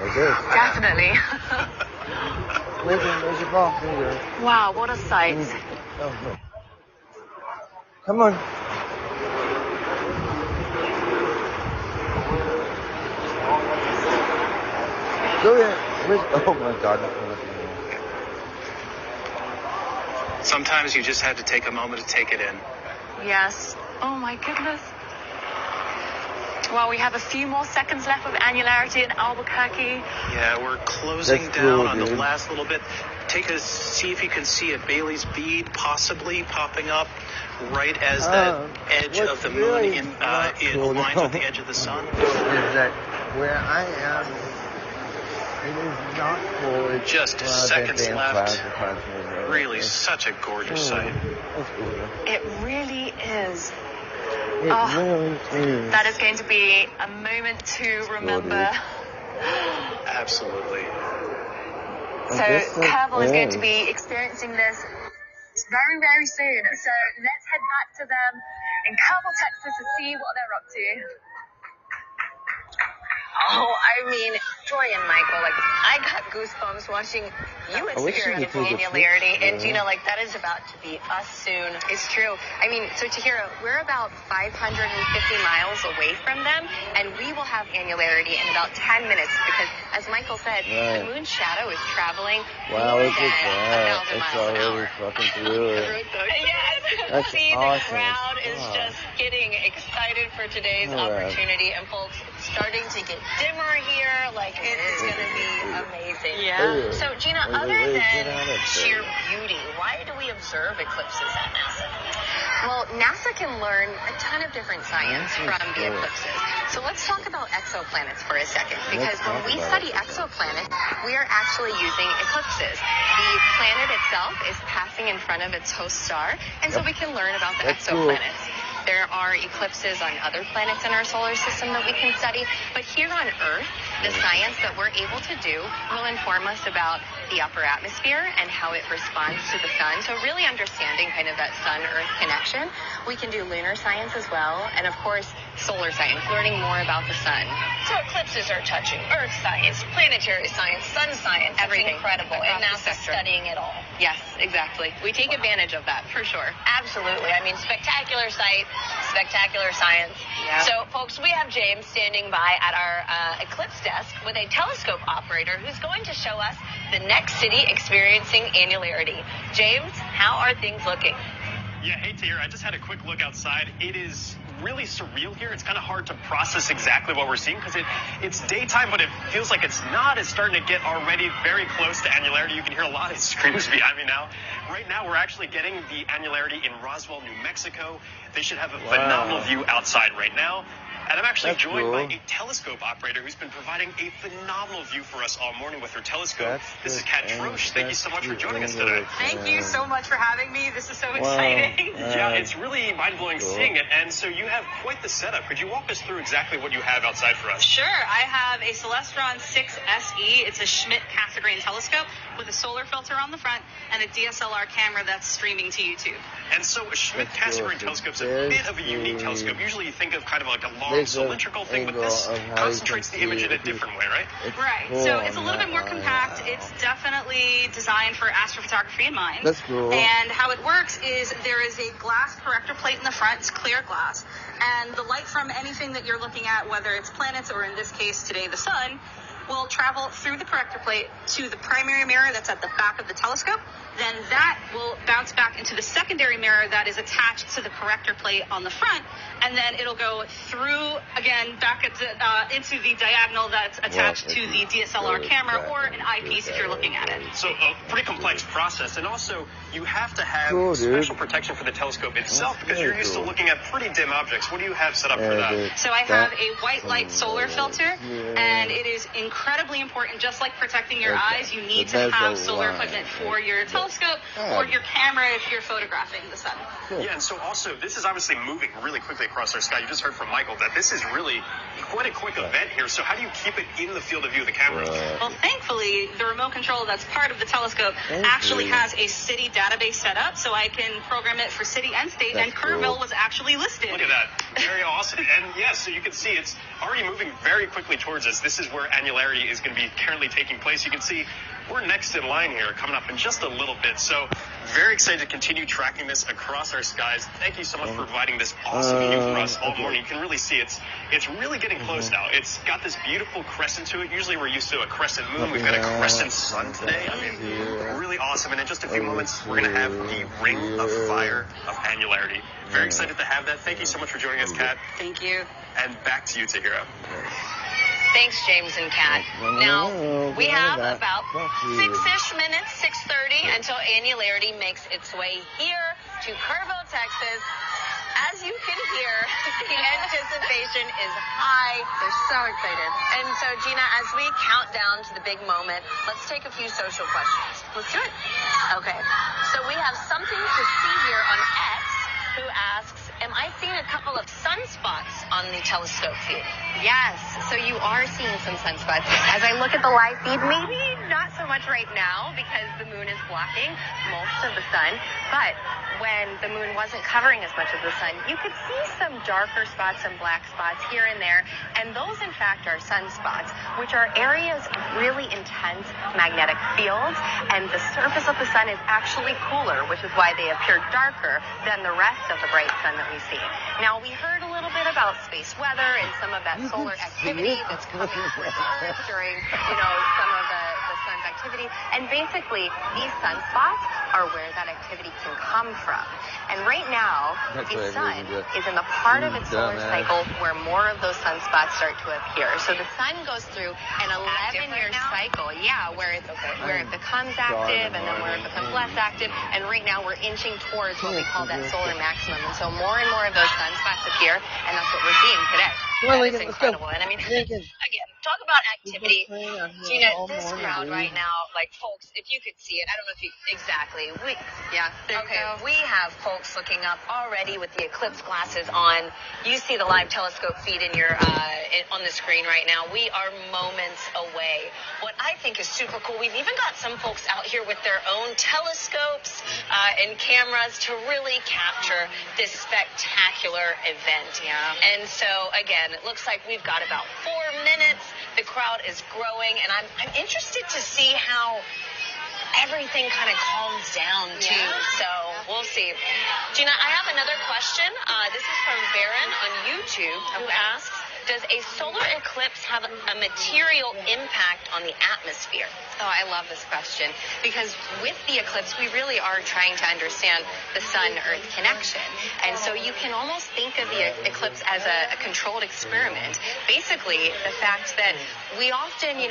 it is. Definitely. Where's your ball? Wow, what a sight. Oh. Come on. Go ahead. Oh my God. Sometimes you just have to take a moment to take it in. Yes. Oh my goodness. Well, we have a few more seconds left of annularity in Albuquerque. Yeah, we're closing down on the last little bit. See if you can see a Bailey's bead possibly popping up right as that edge of the moon aligns with the edge of the sun. Is that where I am? It is not full. Just seconds left. Really, such a gorgeous sight. It really is. It really is. That is going to be a moment to remember. Absolutely. So Kerrville is going to be experiencing this very, very soon. So let's head back to them in Kerrville, Texas to see what they're up to. Oh, I mean, Joy and Michael, like, I got goosebumps watching you experience annularity, and, you know, like, that is about to be us soon. It's true. I mean, so Tahira, we're about 550 miles away from them, and we will have annularity in about 10 minutes, because, as Michael said, the moon's shadow is traveling more than 1,000 miles an hour. Fucking through it. Yes. See, the crowd is just getting excited for today's opportunity, and folks, it's starting to get dimmer here. Like, it is going to be amazing. Yeah. So, Gina, other than sheer beauty, why do we observe eclipses at NASA? Well, NASA can learn a ton of different science from the eclipses. So let's talk about exoplanets for a second, because when we study exoplanets, we are actually using eclipses. The planet itself is passing in front of its host star, and so we can learn about the exoplanets. There are eclipses on other planets in our solar system that we can study, but here on Earth, the science that we're able to do will inform us about the upper atmosphere and how it responds to the sun. So really understanding kind of that sun-Earth connection. We can do lunar science as well, and of course, solar science, learning more about the sun. So eclipses are touching Earth science, planetary science, sun science. Everything. That's incredible. And NASA's studying it all. Yes, exactly. We take advantage of that, for sure. Absolutely. I mean, spectacular sight, spectacular science. Yeah. So, folks, we have James standing by at our eclipse desk with a telescope operator who's going to show us the next city experiencing annularity. James, how are things looking? Yeah, hey, Tahir, I just had a quick look outside. It is really surreal here. It's kind of hard to process exactly what we're seeing because it's daytime, but it feels like it's not. It's starting to get already very close to annularity. You can hear a lot of screams behind me now. Right now, we're actually getting the annularity in Roswell, New Mexico. They should have a phenomenal view outside right now. And I'm actually joined by a telescope operator who's been providing a phenomenal view for us all morning with her telescope. This is Kat Troche. Thank you so much for joining us today. Thank you so much for having me. This is so exciting. Yeah, it's really mind-blowing seeing it. And so you have quite the setup. Could you walk us through exactly what you have outside for us? Sure. I have a Celestron 6 SE. It's a Schmidt-Cassegrain telescope with a solar filter on the front and a DSLR camera that's streaming to YouTube. And so a Schmidt-Cassegrain telescope is a bit of a unique telescope. Usually you think of kind of like a long cylindrical thing, but this concentrates the image in a different way, right? Right. So it's a little bit more compact. It's definitely designed for astrophotography in mind. That's cool. And how it works is there is a glass corrector plate in the front. It's clear glass. And the light from anything that you're looking at, whether it's planets or in this case today the sun, will travel through the corrector plate to the primary mirror that's at the back of the telescope. Then that will bounce back into the secondary mirror that is attached to the corrector plate on the front, and then it'll go through again back into the diagonal that's attached to the DSLR camera or an eyepiece if you're looking at it. So a pretty complex process, and also you have to have special protection for the telescope itself because you're used to looking at pretty dim objects. What do you have set up for that? So I have a white light solar filter, and it is incredibly important. Just like protecting your eyes, you need to have solar equipment for your telescope or your camera if you're photographing the sun. Yeah, and so also, this is obviously moving really quickly across our sky. You just heard from Michael that this is really quite a quick event here. So how do you keep it in the field of view of the camera? Well, thankfully, the remote control that's part of the telescope actually has a city database set up, so I can program it for city and state, and Kerrville was actually listed. Look at that. Very awesome. And yes, so you can see it's already moving very quickly towards us. This is where annularity is going to be currently taking place. You can see we're next in line here, coming up in just a little bit. So very excited to continue tracking this across our skies. Thank you so much for providing this awesome view for us all morning. You can really see it's really getting close now. It's got this beautiful crescent to it. Usually we're used to a crescent moon. We've got a crescent sun today. I mean, really awesome. And in just a few moments, we're going to have the ring of fire of annularity. Very excited to have that. Thank you so much for joining us, Kat. Thank you. And back to you, Tahira. Thanks, James and Kat. Now, we have about 6-ish minutes, 6:30, until annularity makes its way here to Kerrville, Texas. As you can hear, the anticipation is high. They're so excited. And so, Gina, as we count down to the big moment, let's take a few social questions. Let's do it. Okay. So we have something to see here on X who asks, am I seeing a couple of sunspots on the telescope feed? Yes, so you are seeing some sunspots. As I look at the live feed, maybe not so much right now because the moon is blocking most of the sun, but when the moon wasn't covering as much of the sun, you could see some darker spots, some black spots here and there, and those in fact are sunspots, which are areas of really intense magnetic fields, and the surface of the sun is actually cooler, which is why they appear darker than the rest of the bright sun that we see. Now, we heard a little bit about space weather and some of that solar activity that's coming towards Earth during, some of the sun's activity. And basically, these sunspots are where that activity can come from. And right now, the sun is in the part of its solar cycle where more of those sunspots start to appear. So the sun goes through an 11-year cycle, where it becomes active and then where it becomes less active. And right now, we're inching towards what we call that solar maximum. And so more and more of those sunspots appear, and that's what we're seeing today. It's incredible. And I mean, again, talk about activity. Gina, this crowd right now, like folks, if you could see it, I don't know if you exactly. We have folks looking up already with the eclipse glasses on. You see the live telescope feed in your on the screen right now. We are moments away what I think is super cool, we've even got some folks out here with their own telescopes and cameras to really capture this spectacular event. Yeah. And so, again, it looks like we've got about 4 minutes. The crowd is growing, and I'm interested to see how everything kind of calms down, too. Yeah. So we'll see. Gina, I have another question. This is from Baron on YouTube, who asks, does a solar eclipse have a material impact on the atmosphere? Oh, I love this question, because with the eclipse, we really are trying to understand the sun-Earth connection. And so you can almost think of the eclipse as a controlled experiment. Basically, the fact that we often,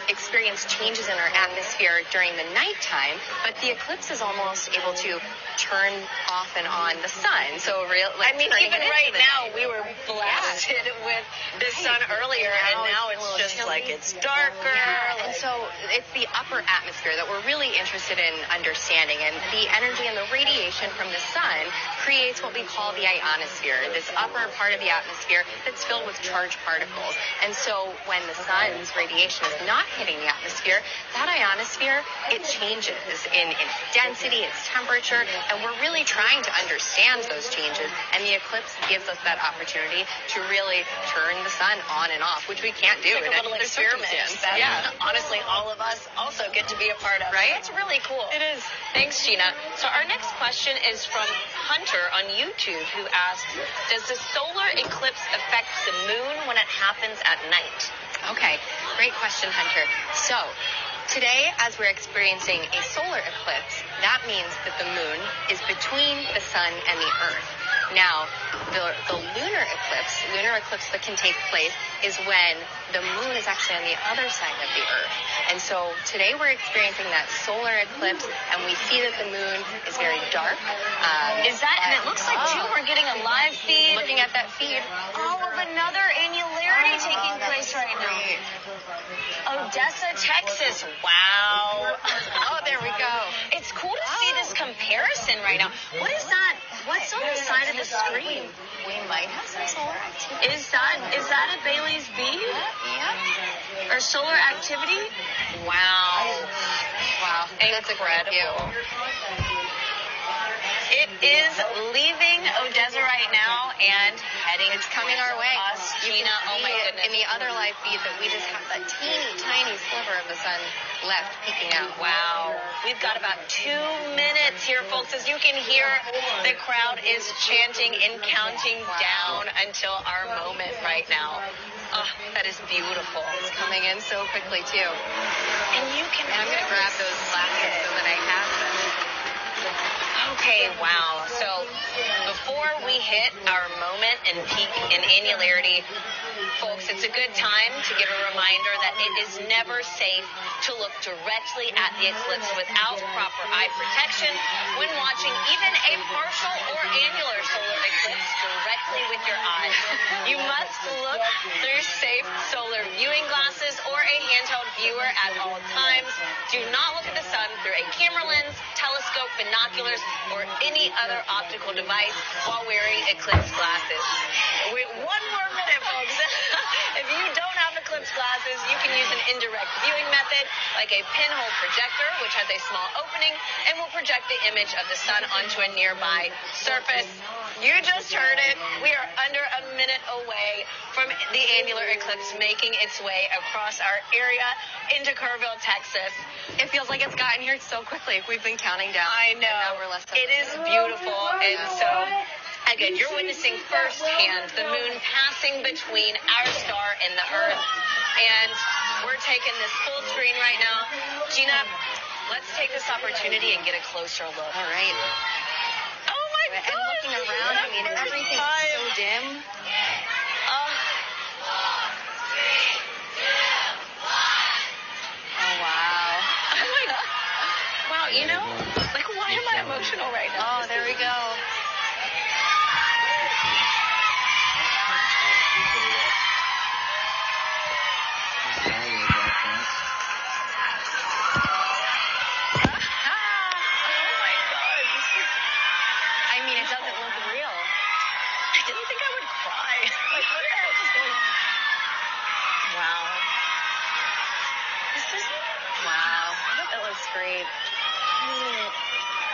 experience changes in our atmosphere during the nighttime, but the eclipse is almost able to turn off and on the sun. So even right now, we were blasted with the sun earlier, and now it's just like it's darker. Yeah. And so it's the upper atmosphere that we're really interested in understanding, and the energy and the radiation from the sun creates what we call the ionosphere, this upper part of the atmosphere that's filled with charged particles. And so when the sun's radiation is not hitting the atmosphere, that ionosphere, it changes in its density, its temperature, and we're really trying to understand those changes, and the eclipse gives us that opportunity to really turn the sun on and off, which we can't do in in a little any other experiment circumstance. that honestly all of us also get to be a part of. Right? That's really cool. It is. Thanks, Gina. So our next question is from Hunter on YouTube, who asks, does the solar eclipse affect the moon when it happens at night? Okay, great question, Hunter. So today, as we're experiencing a solar eclipse, that means that the moon is between the sun and the earth. Now, the lunar eclipse that can take place is when the moon is actually on the other side of the earth. And so today we're experiencing that solar eclipse, and we see that the moon is very dark. And it looks like, too, we're getting a live feed. Looking at that feed. Of another annularity taking place right now. Odessa, Texas. Wow. Oh, there we go. It's cool to see this comparison right now. What is that? What's on the side of the screen? We might have some solar activity. Is that a Bailey's bead? Yeah. Or solar activity? Wow. Incredible. It is leaving Odessa right now and heading. It's coming our way. Us, Gina. Oh my goodness. In the other live feed that we just have that teeny tiny sliver of the sun left peeking out. Wow. We've got about 2 minutes here, folks. As you can hear, the crowd is chanting and counting down until our moment right now. Oh, that is beautiful. It's coming in so quickly, too. And you can. And I'm going to grab those glasses so that I have them. Okay, wow. So before we hit our moment and peak in annularity, folks, it's a good time to give a reminder that it is never safe to look directly at the eclipse without proper eye protection when watching even a partial or annular solar eclipse directly with your eyes. You must look through safe solar viewing glasses or a handheld viewer at all times. Do not look at the sun through a camera lens, telescope, binoculars, or any other optical device while wearing eclipse glasses. One more minute, folks. If you don't have eclipse glasses, you can use an indirect viewing method like a pinhole projector, which has a small opening and will project the image of the sun onto a nearby surface. You just heard it. We are under a minute away from the annular eclipse making its way across our area into Kerrville, Texas. It feels like it's gotten here so quickly. We've been counting down. I know. And now we're less than it is beautiful. And so, again, you're witnessing firsthand the moon passing between our star and the Earth. And we're taking this full screen right now. Gina, let's take this opportunity and get a closer look. All right. Oh, my God. And looking around, I mean, everything's so dim. You know, like, why am I emotional right now? Oh, there we go. Oh my God. I mean, it doesn't look real. I didn't think I would cry. Like, what the heck is going on? Wow. Wow, that looks great.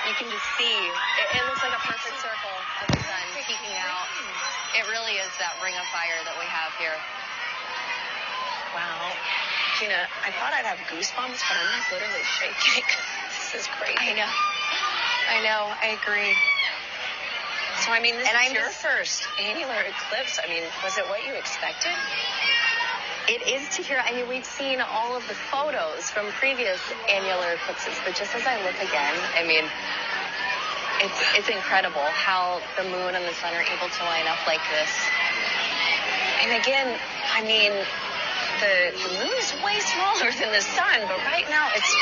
You can just see, it looks like a perfect circle of the sun peeking out. It really is that ring of fire that we have here. Wow. Gina, I thought I'd have goosebumps, but I'm like literally shaking. This is crazy. I know, I agree. So, I mean, this is your first annular eclipse. I mean, was it what you expected? It is to hear. I mean, we've seen all of the photos from previous annular eclipses, but just as I look again, I mean, it's incredible how the moon and the sun are able to line up like this. And again, I mean, the moon is way smaller than the sun, but right now it's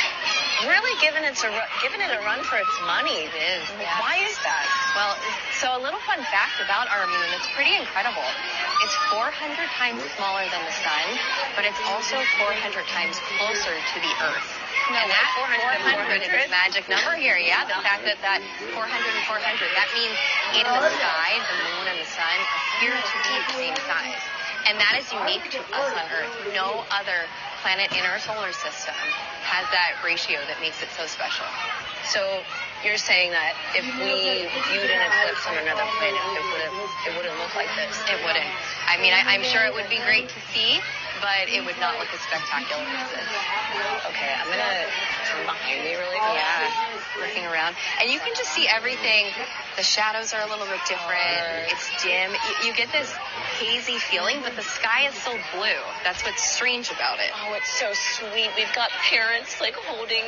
really giving it a run for its money. It is. Yeah. Why is that? Well, so a little fun fact about our moon, it's pretty incredible. It's 400 times smaller than the sun, but it's also 400 times closer to the Earth. No, and that 400 is a magic number here, yeah. The fact that 400 and 400, that means in the sky, the moon and the sun appear to be the same size. And that is unique to us on Earth. No other planet in our solar system has that ratio that makes it so special. So you're saying that if we viewed an eclipse on another planet, it wouldn't look like this? It wouldn't. I mean, I'm sure it would be great to see, but it would not look as spectacular as this. Okay, I'm going to turn behind me really quick. Yeah, looking around. And you can just see everything. The shadows are a little bit different. It's dim. You get this hazy feeling, but the sky is so blue. That's what's strange about it. Oh, it's so sweet. We've got parents like holding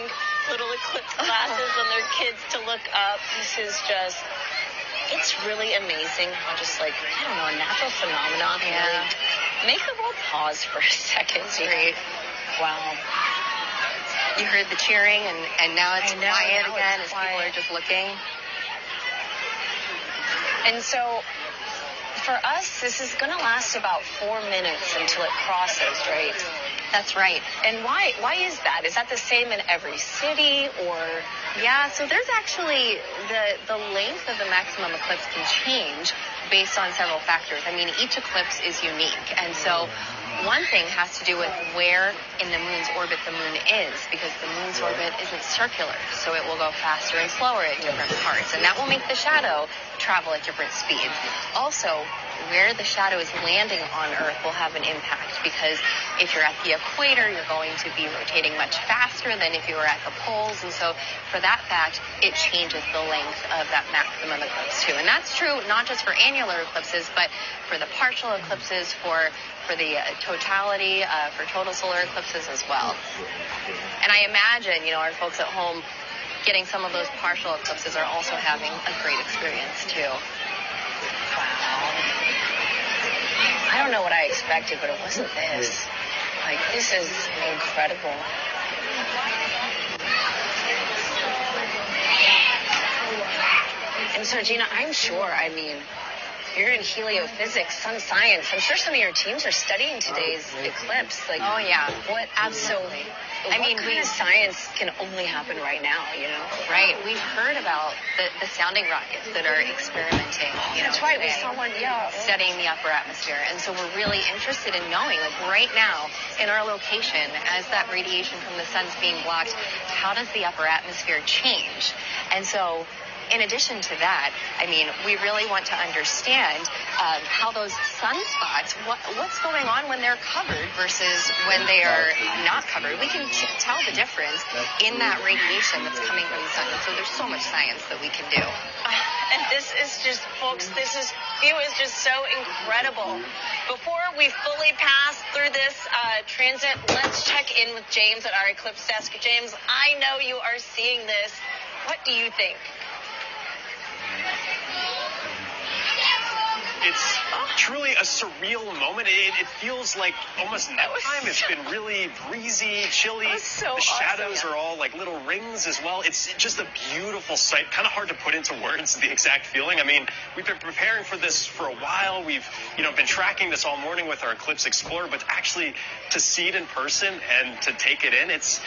little eclipse glasses on their kids to look up. This is just, it's really amazing how just like, I don't know, a natural phenomenon can really make the world pause for a second. Great. Wow. You heard the cheering and now it's quiet again as people are just looking. And so for us, this is going to last about 4 minutes until it crosses, right? That's right. And why is that? Is that the same in every city or? Yeah, so there's actually the length of the maximum eclipse can change based on several factors. I mean, each eclipse is unique. And so one thing has to do with where in the moon's orbit the moon is, because the moon's orbit isn't circular, so it will go faster and slower at different parts, and that will make the shadow travel at different speeds. Also, where the shadow is landing on Earth will have an impact, because if you're at the equator, you're going to be rotating much faster than if you were at the poles, and so for that fact, it changes the length of that maximum eclipse too. And that's true not just for annular eclipses, but for the partial eclipses, for the totality, for total solar eclipses as well. And I imagine, our folks at home getting some of those partial eclipses are also having a great experience too. Wow. I don't know what I expected, but it wasn't this. Like, this is incredible. And so, Gina, I'm sure, you're in heliophysics, sun science. I'm sure some of your teams are studying today's eclipse. Like, oh yeah, absolutely. What kind of science can only happen right now, Right. We've heard about the sounding rockets that are experimenting. That's right. We saw one, studying the upper atmosphere. And so we're really interested in knowing, like right now in our location, as that radiation from the sun's being blocked, how does the upper atmosphere change? And so in addition to that, we really want to understand how those sunspots, what's going on when they're covered versus when they are not covered. We can tell the difference in that radiation that's coming from the sun. And so there's so much science that we can do. And this is just, folks, this view is just so incredible. Before we fully pass through this transit, let's check in with James at our eclipse desk. James, I know you are seeing this. What do you think? It's truly a surreal moment. It feels like almost nighttime. It's been really breezy, chilly. The shadows are all like little rings as well. It's just a beautiful sight. Kind of hard to put into words the exact feeling. We've been preparing for this for a while. We've, been tracking this all morning with our Eclipse Explorer, but actually to see it in person and to take it in, it's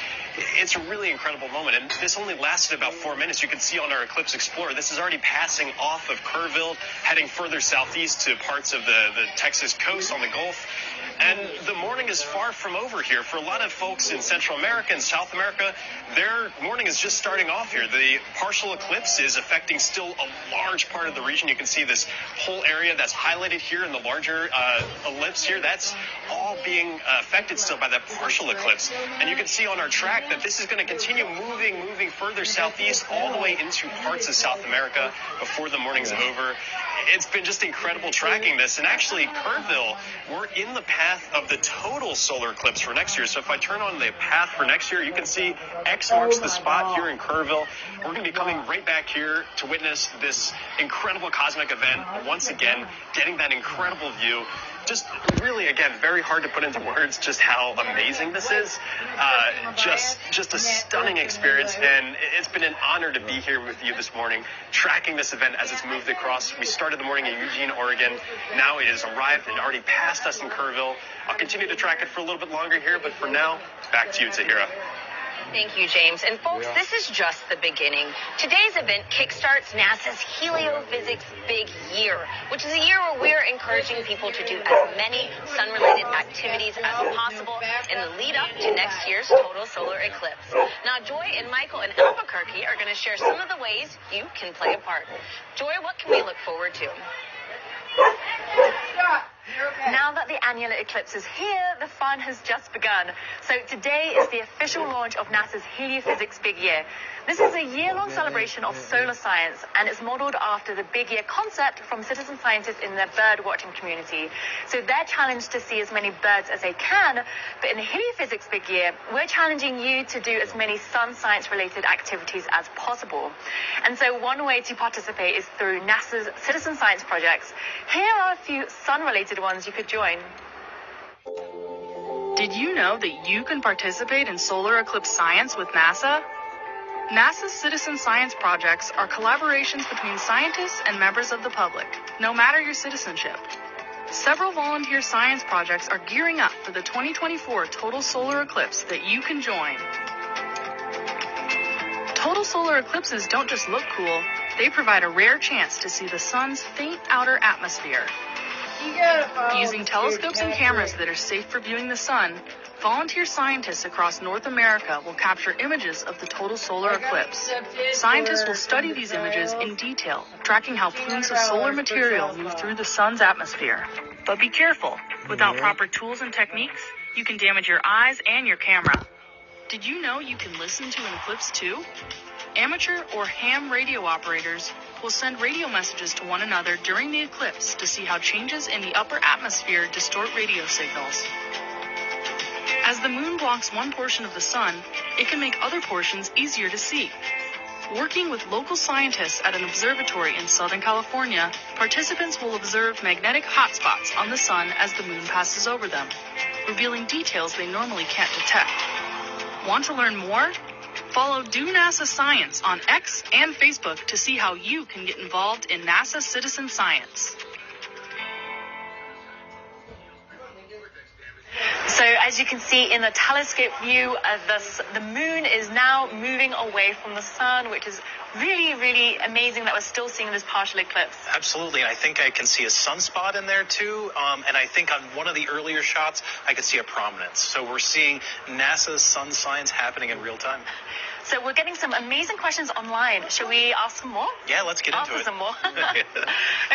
it's a really incredible moment. And this only lasted about 4 minutes. You can see on our Eclipse Explorer, this is already passing off of Kerrville, heading further southeast to parts of the Texas coast on the Gulf. And the morning is far from over here. For a lot of folks in Central America and South America, their morning is just starting off here. The partial eclipse is affecting still a large part of the region. You can see this whole area that's highlighted here in the larger ellipse here. That's all being affected still by that partial eclipse. And you can see on our track that this is going to continue moving further southeast all the way into parts of South America before the morning's over. It's been just incredible tracking this. And actually, Kerrville, we're in the path of the total solar eclipse for next year. So if I turn on the path for next year, you can see X marks the spot here in Kerrville. We're going to be coming right back here to witness this incredible cosmic event once again, getting that incredible view. Just really, again, very hard to put into words just how amazing this is. Just a stunning experience, and it's been an honor to be here with you this morning, tracking this event as it's moved across. We started the morning in Eugene, Oregon. Now it has arrived and already passed us in Kerrville. I'll continue to track it for a little bit longer here, but for now, back to you, Tahira. Thank you, James. And folks, this is just the beginning. Today's event kickstarts NASA's Heliophysics Big Year, which is a year where we're encouraging people to do as many sun-related activities as possible in the lead up to next year's total solar eclipse. Now, Joy and Michael in Albuquerque are going to share some of the ways you can play a part. Joy, what can we look forward to? Now that the annular eclipse is here, the fun has just begun. So today is the official launch of NASA's Heliophysics Big Year. This is a year-long celebration of solar science, and it's modeled after the Big Year concept from citizen scientists in the bird-watching community. So they're challenged to see as many birds as they can, but in the Heliophysics Big Year, we're challenging you to do as many sun science-related activities as possible. And so one way to participate is through NASA's citizen science projects. Here are a few sun-related ones you could join. Did you know that you can participate in solar eclipse science with NASA? NASA's citizen science projects are collaborations between scientists and members of the public, no matter your citizenship. Several volunteer science projects are gearing up for the 2024 total solar eclipse that you can join. Total solar eclipses don't just look cool, they provide a rare chance to see the sun's faint outer atmosphere. Using telescopes and cameras that are safe for viewing the sun, volunteer scientists across North America will capture images of the total solar eclipse. Scientists will study these images in detail, tracking how plumes of solar material move through the sun's atmosphere. But be careful. Without proper tools and techniques, you can damage your eyes and your camera. Did you know you can listen to an eclipse too? Amateur or ham radio operators will send radio messages to one another during the eclipse to see how changes in the upper atmosphere distort radio signals. As the moon blocks one portion of the sun, it can make other portions easier to see. Working with local scientists at an observatory in Southern California, participants will observe magnetic hotspots on the sun as the moon passes over them, revealing details they normally can't detect. Want to learn more? Follow Do NASA Science on X and Facebook to see how you can get involved in NASA citizen science. So as you can see in the telescope view, the moon is now moving away from the sun, which is really, really amazing that we're still seeing this partial eclipse. Absolutely. And I think I can see a sunspot in there too. And I think on one of the earlier shots, I could see a prominence. So we're seeing NASA's sun science happening in real time. So we're getting some amazing questions online. Shall we ask some more? Yeah, let's get into it. Answer some more.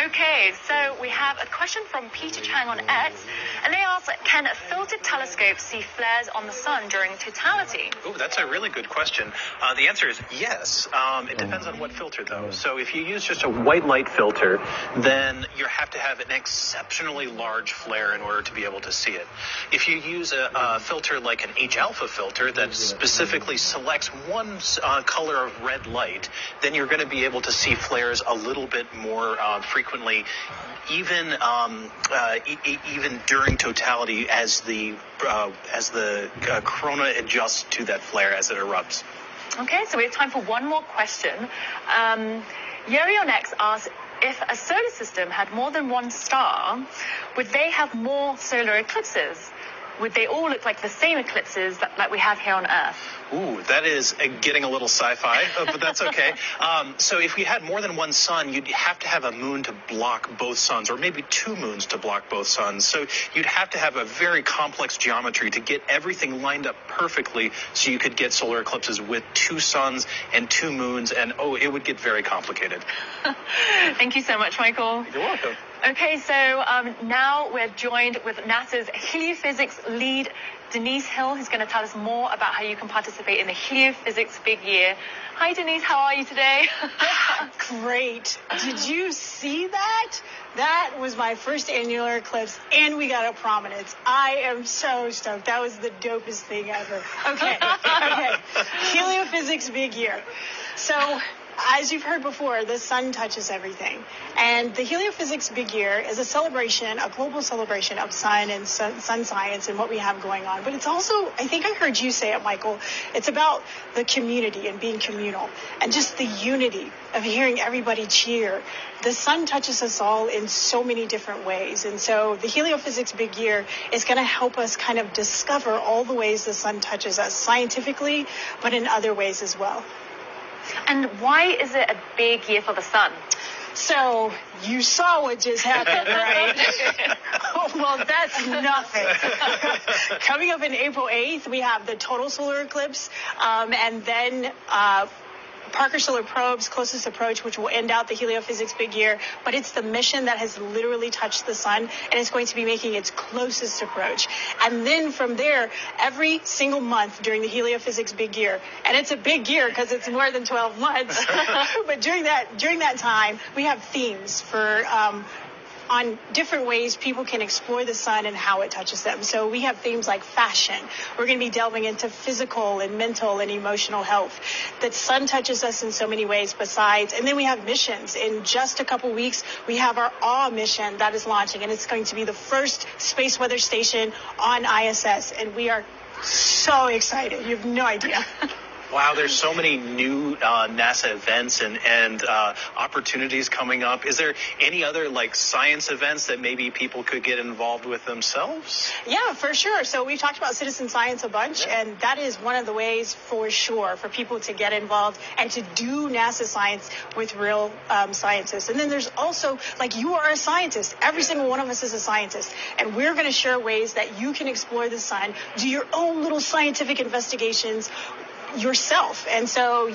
Okay, so we have a question from Peter Chang on X, and they ask, can filtered telescopes see flares on the sun during totality? Oh, that's a really good question. The answer is yes. It depends on what filter, though. So if you use just a white light filter, then you have to have an exceptionally large flare in order to be able to see it. If you use a filter like an H-alpha filter that specifically selects one color of red light, then you're going to be able to see flares a little bit more frequently, even during totality as the corona adjusts to that flare as it erupts. Okay, so we have time for one more question. Yuri on X asks, if a solar system had more than one star, would they have more solar eclipses? Would they all look like the same eclipses like we have here on Earth? Ooh, that is getting a little sci-fi, but that's okay. So if we had more than one sun, you'd have to have a moon to block both suns, or maybe two moons to block both suns. So you'd have to have a very complex geometry to get everything lined up perfectly so you could get solar eclipses with two suns and two moons, and it would get very complicated. Thank you so much, Michael. You're welcome. Okay, so now we're joined with NASA's heliophysics lead, Denise Hill, who's going to tell us more about how you can participate in the heliophysics big year. Hi, Denise. How are you today? Great. Did you see that? That was my first annular eclipse, and we got a prominence. I am so stoked. That was the dopest thing ever. Okay. Heliophysics big year. So, as you've heard before, the sun touches everything. And the Heliophysics Big Year is a celebration, a global celebration of sun and sun science and what we have going on. But it's also, I think I heard you say it, Michael, it's about the community and being communal and just the unity of hearing everybody cheer. The sun touches us all in so many different ways. And so the Heliophysics Big Year is going to help us kind of discover all the ways the sun touches us scientifically, but in other ways as well. And why is it a big year for the sun? So, you saw what just happened, right? Well, that's nothing. Coming up in April 8th, we have the total solar eclipse, and then Parker Solar Probe's closest approach, which will end out the Heliophysics Big Year, but it's the mission that has literally touched the sun, and it's going to be making its closest approach. And then from there, every single month during the Heliophysics Big Year, and it's a big year because it's more than 12 months, but during that time, we have themes for on different ways people can explore the sun and how it touches them. So we have themes like fashion. We're going to be delving into physical and mental and emotional health. The sun touches us in so many ways besides. And then we have missions. In just a couple weeks, we have our AWE mission that is launching, and it's going to be the first space weather station on ISS. And we are so excited. You have no idea. Wow, there's so many new NASA events and opportunities coming up. Is there any other science events that maybe people could get involved with themselves? Yeah, for sure. So we've talked about citizen science a bunch, and that is one of the ways for sure for people to get involved and to do NASA science with real scientists. And then there's also, you are a scientist. Every single one of us is a scientist. And we're going to share ways that you can explore the sun, do your own little scientific investigations yourself. And so,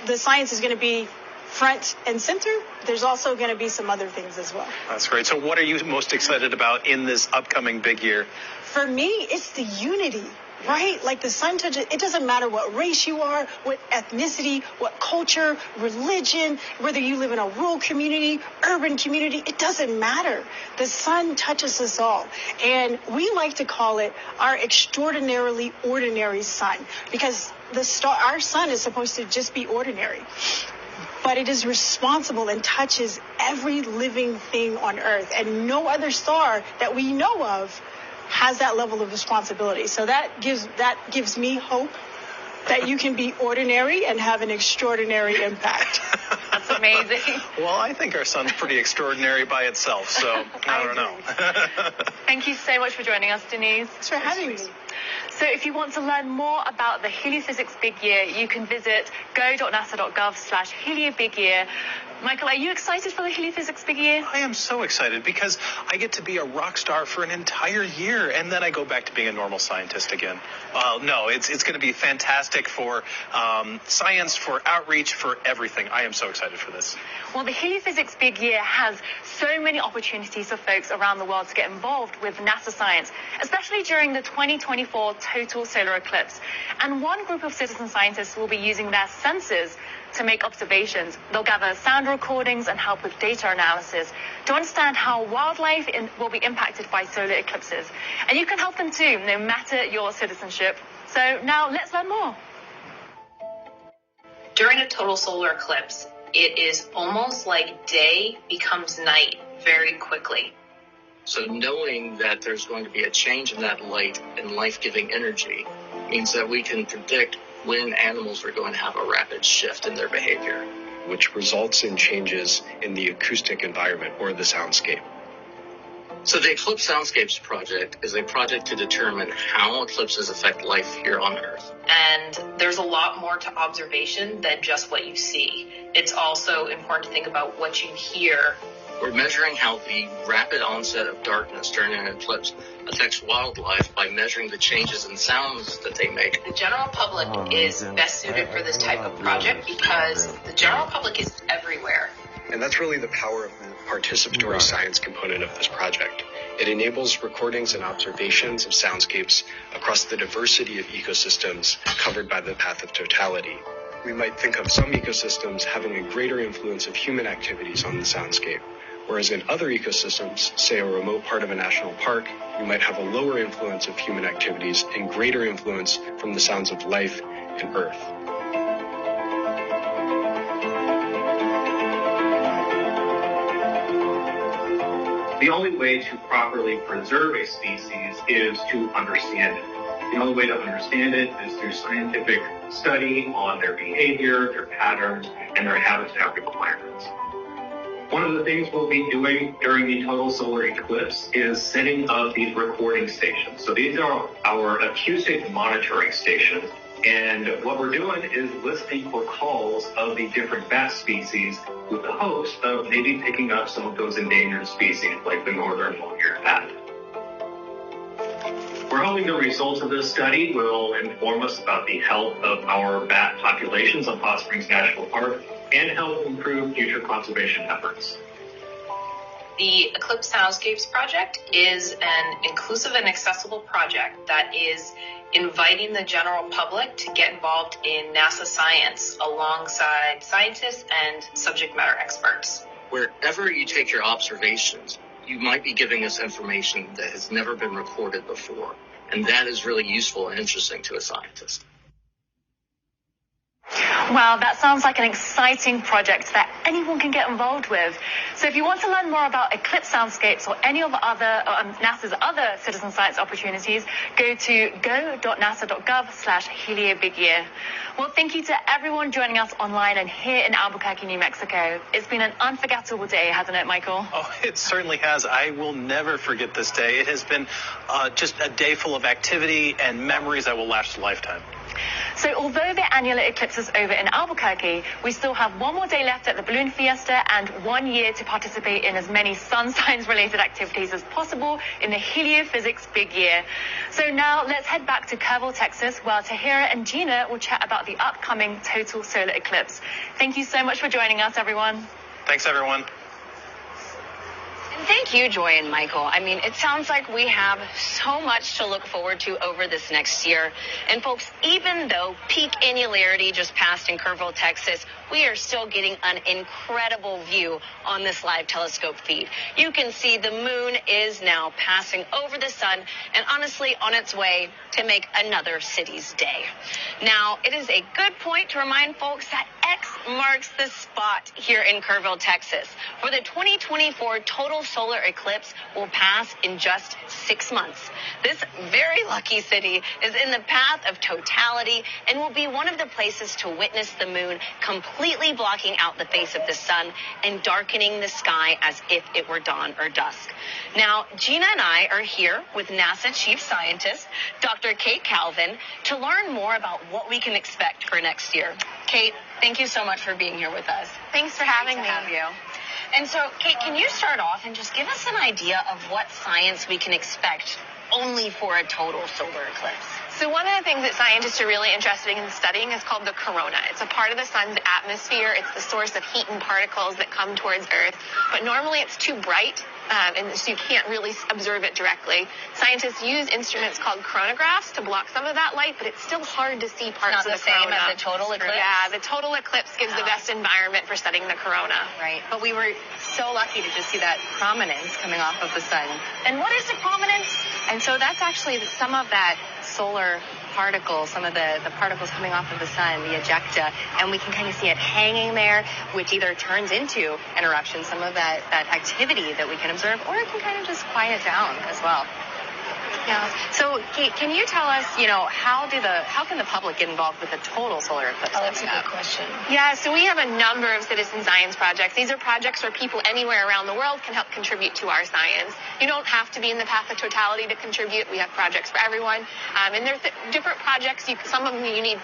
the science is going to be front and center. There's also going to be some other things as well. That's great. So what are you most excited about in this upcoming big year? For me, it's the unity, right? The sun touches, it doesn't matter what race you are, what ethnicity, what culture, religion, whether you live in a rural community, urban community, it doesn't matter. The sun touches us all. And we like to call it our extraordinarily ordinary sun, because our sun is supposed to just be ordinary. But it is responsible and touches every living thing on Earth. And no other star that we know of has that level of responsibility. So that gives me hope that you can be ordinary and have an extraordinary impact. That's amazing. Well, I think our sun's pretty extraordinary by itself, so I don't know. Thank you so much for joining us, Denise. Thanks for having me. So if you want to learn more about the Heliophysics Big Year, you can visit go.nasa.gov/heliobigyear. Michael, are you excited for the Heliophysics Big Year? I am so excited because I get to be a rock star for an entire year, and then I go back to being a normal scientist again. No, it's going to be fantastic for science, for outreach, for everything. I am so excited for this. Well, the Heliophysics Big Year has so many opportunities for folks around the world to get involved with NASA science, especially during the 2024 total solar eclipse. And one group of citizen scientists will be using their sensors to make observations. They'll gather sound recordings and help with data analysis to understand how wildlife will be impacted by solar eclipses. And you can help them too, no matter your citizenship. So now let's learn more. During a total solar eclipse, it is almost like day becomes night very quickly. So knowing that there's going to be a change in that light and life-giving energy means that we can predict when animals are going to have a rapid shift in their behavior, which results in changes in the acoustic environment or the soundscape. So the Eclipse Soundscapes project is a project to determine how eclipses affect life here on Earth. And there's a lot more to observation than just what you see. It's also important to think about what you hear. We're measuring how the rapid onset of darkness during an eclipse affects wildlife by measuring the changes in sounds that they make. The general public is best suited for this type of project because the general public is everywhere. And that's really the power of the participatory science component of this project. It enables recordings and observations of soundscapes across the diversity of ecosystems covered by the path of totality. We might think of some ecosystems having a greater influence of human activities on the soundscape, whereas in other ecosystems, say a remote part of a national park, you might have a lower influence of human activities and greater influence from the sounds of life and Earth. The only way to properly preserve a species is to understand it. The only way to understand it is through scientific study on their behavior, their patterns, and their habitat requirements. One of the things we'll be doing during the total solar eclipse is setting up these recording stations. So these are our acoustic monitoring stations. And what we're doing is listening for calls of the different bat species with the hopes of maybe picking up some of those endangered species like the northern long-eared bat. We're hoping the results of this study will inform us about the health of our bat populations on Hot Springs National Park and help improve future conservation efforts. The Eclipse Soundscapes project is an inclusive and accessible project that is inviting the general public to get involved in NASA science alongside scientists and subject matter experts. Wherever you take your observations, you might be giving us information that has never been recorded before. And that is really useful and interesting to a scientist. Wow, that sounds like an exciting project that anyone can get involved with. So if you want to learn more about Eclipse Soundscapes or any of the other NASA's other citizen science opportunities, go to go.nasa.gov/HelioBigYear. Well, thank you to everyone joining us online and here in Albuquerque, New Mexico. It's been an unforgettable day, hasn't it, Michael? Oh, it certainly has. I will never forget this day. It has been just a day full of activity and memories that will last a lifetime. So although the annular eclipse is over in Albuquerque, we still have one more day left at the Balloon Fiesta and 1 year to participate in as many sun signs related activities as possible in the Heliophysics Big Year. So now let's head back to Kerrville, Texas, where Tahira and Gina will chat about the upcoming total solar eclipse. Thank you so much for joining us, everyone. Thanks, everyone. And thank you, Joy and Michael. I mean, it sounds like we have so much to look forward to over this next year. And folks, even though peak annularity just passed in Kerrville, Texas, we are still getting an incredible view on this live telescope feed. You can see the moon is now passing over the sun and honestly on its way to make another city's day. Now, it is a good point to remind folks that X marks the spot here in Kerrville, Texas, where the 2024 total solar eclipse will pass in just 6 months. This very lucky city is in the path of totality and will be one of the places to witness the moon completely blocking out the face of the sun and darkening the sky as if it were dawn or dusk. Now, Gina and I are here with NASA Chief Scientist, Dr. Kate Calvin, to learn more about what we can expect for next year. Kate, thank you so much for being here with us. Thanks for having me. Have you. And so, Kate, can you start off and just give us an idea of what science we can expect only for a total solar eclipse? So one of the things that scientists are really interested in studying is called the corona. It's a part of the sun's atmosphere. It's the source of heat and particles that come towards Earth. But normally it's too bright, and so you can't really observe it directly. Scientists use instruments called chronographs to block some of that light, but it's still hard to see parts of the corona. Not the same as the total eclipse? Yeah, the total eclipse gives the best environment for studying the corona. Right, but we were so lucky to just see that prominence coming off of the sun. And what is the prominence? And so that's actually some of that solar particles, some of the particles coming off of the sun, the ejecta, and we can kind of see it hanging there, which either turns into an eruption, some of that activity that we can observe, or it can kind of just quiet down as well. Yeah. So can you tell us, how can the public get involved with the total solar eclipse? Oh, that's a good question. Yeah, so we have a number of citizen science projects. These are projects where people anywhere around the world can help contribute to our science. You don't have to be in the path of totality to contribute. We have projects for everyone. And there's different projects. Some of them you need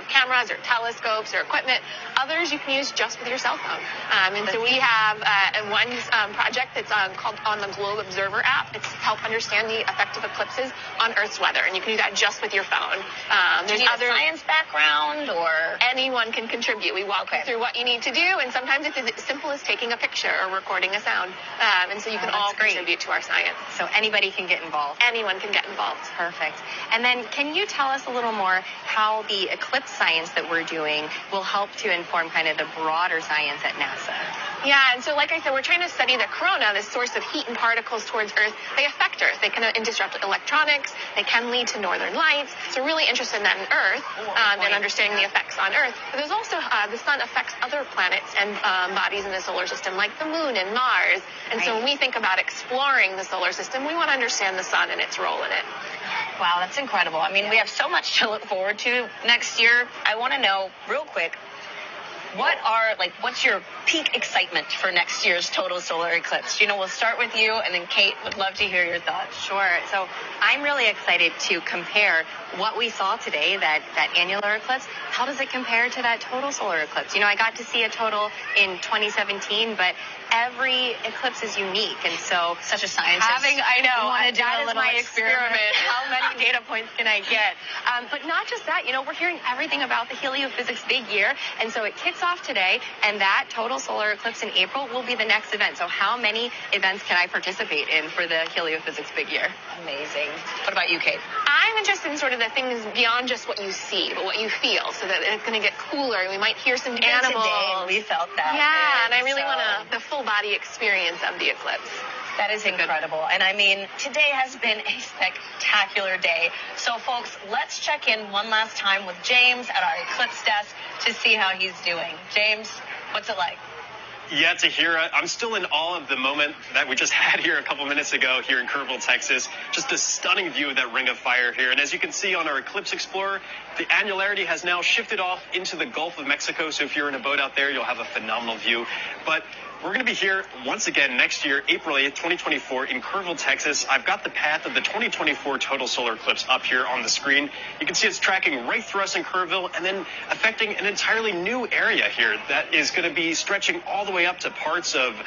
cameras or telescopes or equipment. Others you can use just with your cell phone. And so we have one project that's called On the Globe Observer app. It's to help understand the effect of eclipses on Earth's weather. And you can do that just with your phone. Do you need a science background or? Anyone can contribute. We walk you through what you need to do, and sometimes it's as simple as taking a picture or recording a sound. And so you can all contribute to our science. So anybody can get involved. Anyone can get involved. Perfect. And then can you tell us a little more how the eclipse science that we're doing will help to inform kind of the broader science at NASA? Yeah, and so like I said, we're trying to study the corona, the source of heat and particles towards Earth. They affect Earth. They can disrupt electronics. They can lead to northern lights. So we're really interested in that in Earth and understanding the effects on Earth. But there's also the sun affects other planets and bodies in the solar system, like the moon and Mars. And so when we think about exploring the solar system, we want to understand the sun and its role in it. Wow, that's incredible. I mean, we have so much to look forward to next year. I want to know real quick, what's your peak excitement for next year's total solar eclipse? We'll start with you, and then Kate would love to hear your thoughts. Sure. So I'm really excited to compare what we saw today, that annular eclipse. How does it compare to that total solar eclipse? I got to see a total in 2017, but every eclipse is unique, and so such a scientist. I know. That is my experiment. How many data points can I get? But not just that. We're hearing everything about the heliophysics big year, and so it kicks off today, and that total solar eclipse in April will be the next event. So how many events can I participate in for the heliophysics big year? Amazing. What about you, Kate? I'm interested in sort of the things beyond just what you see, but what you feel, so that it's going to get cooler. We might hear some animals. Today, we felt that. Yeah, and I really want the full body experience of the eclipse. That is incredible. And I mean, today has been a spectacular day. So folks, let's check in one last time with James at our eclipse desk to see how he's doing. James, what's it like? Yeah, Tahira, I'm still in awe of the moment that we just had here a couple minutes ago here in Kerrville, Texas. Just a stunning view of that ring of fire here. And as you can see on our Eclipse Explorer, the annularity has now shifted off into the Gulf of Mexico. So if you're in a boat out there, you'll have a phenomenal view. But we're going to be here once again next year, April 8th, 2024 in Kerrville, Texas. I've got the path of the 2024 total solar eclipse up here on the screen. You can see it's tracking right through us in Kerrville and then affecting an entirely new area here that is going to be stretching all the way up to parts of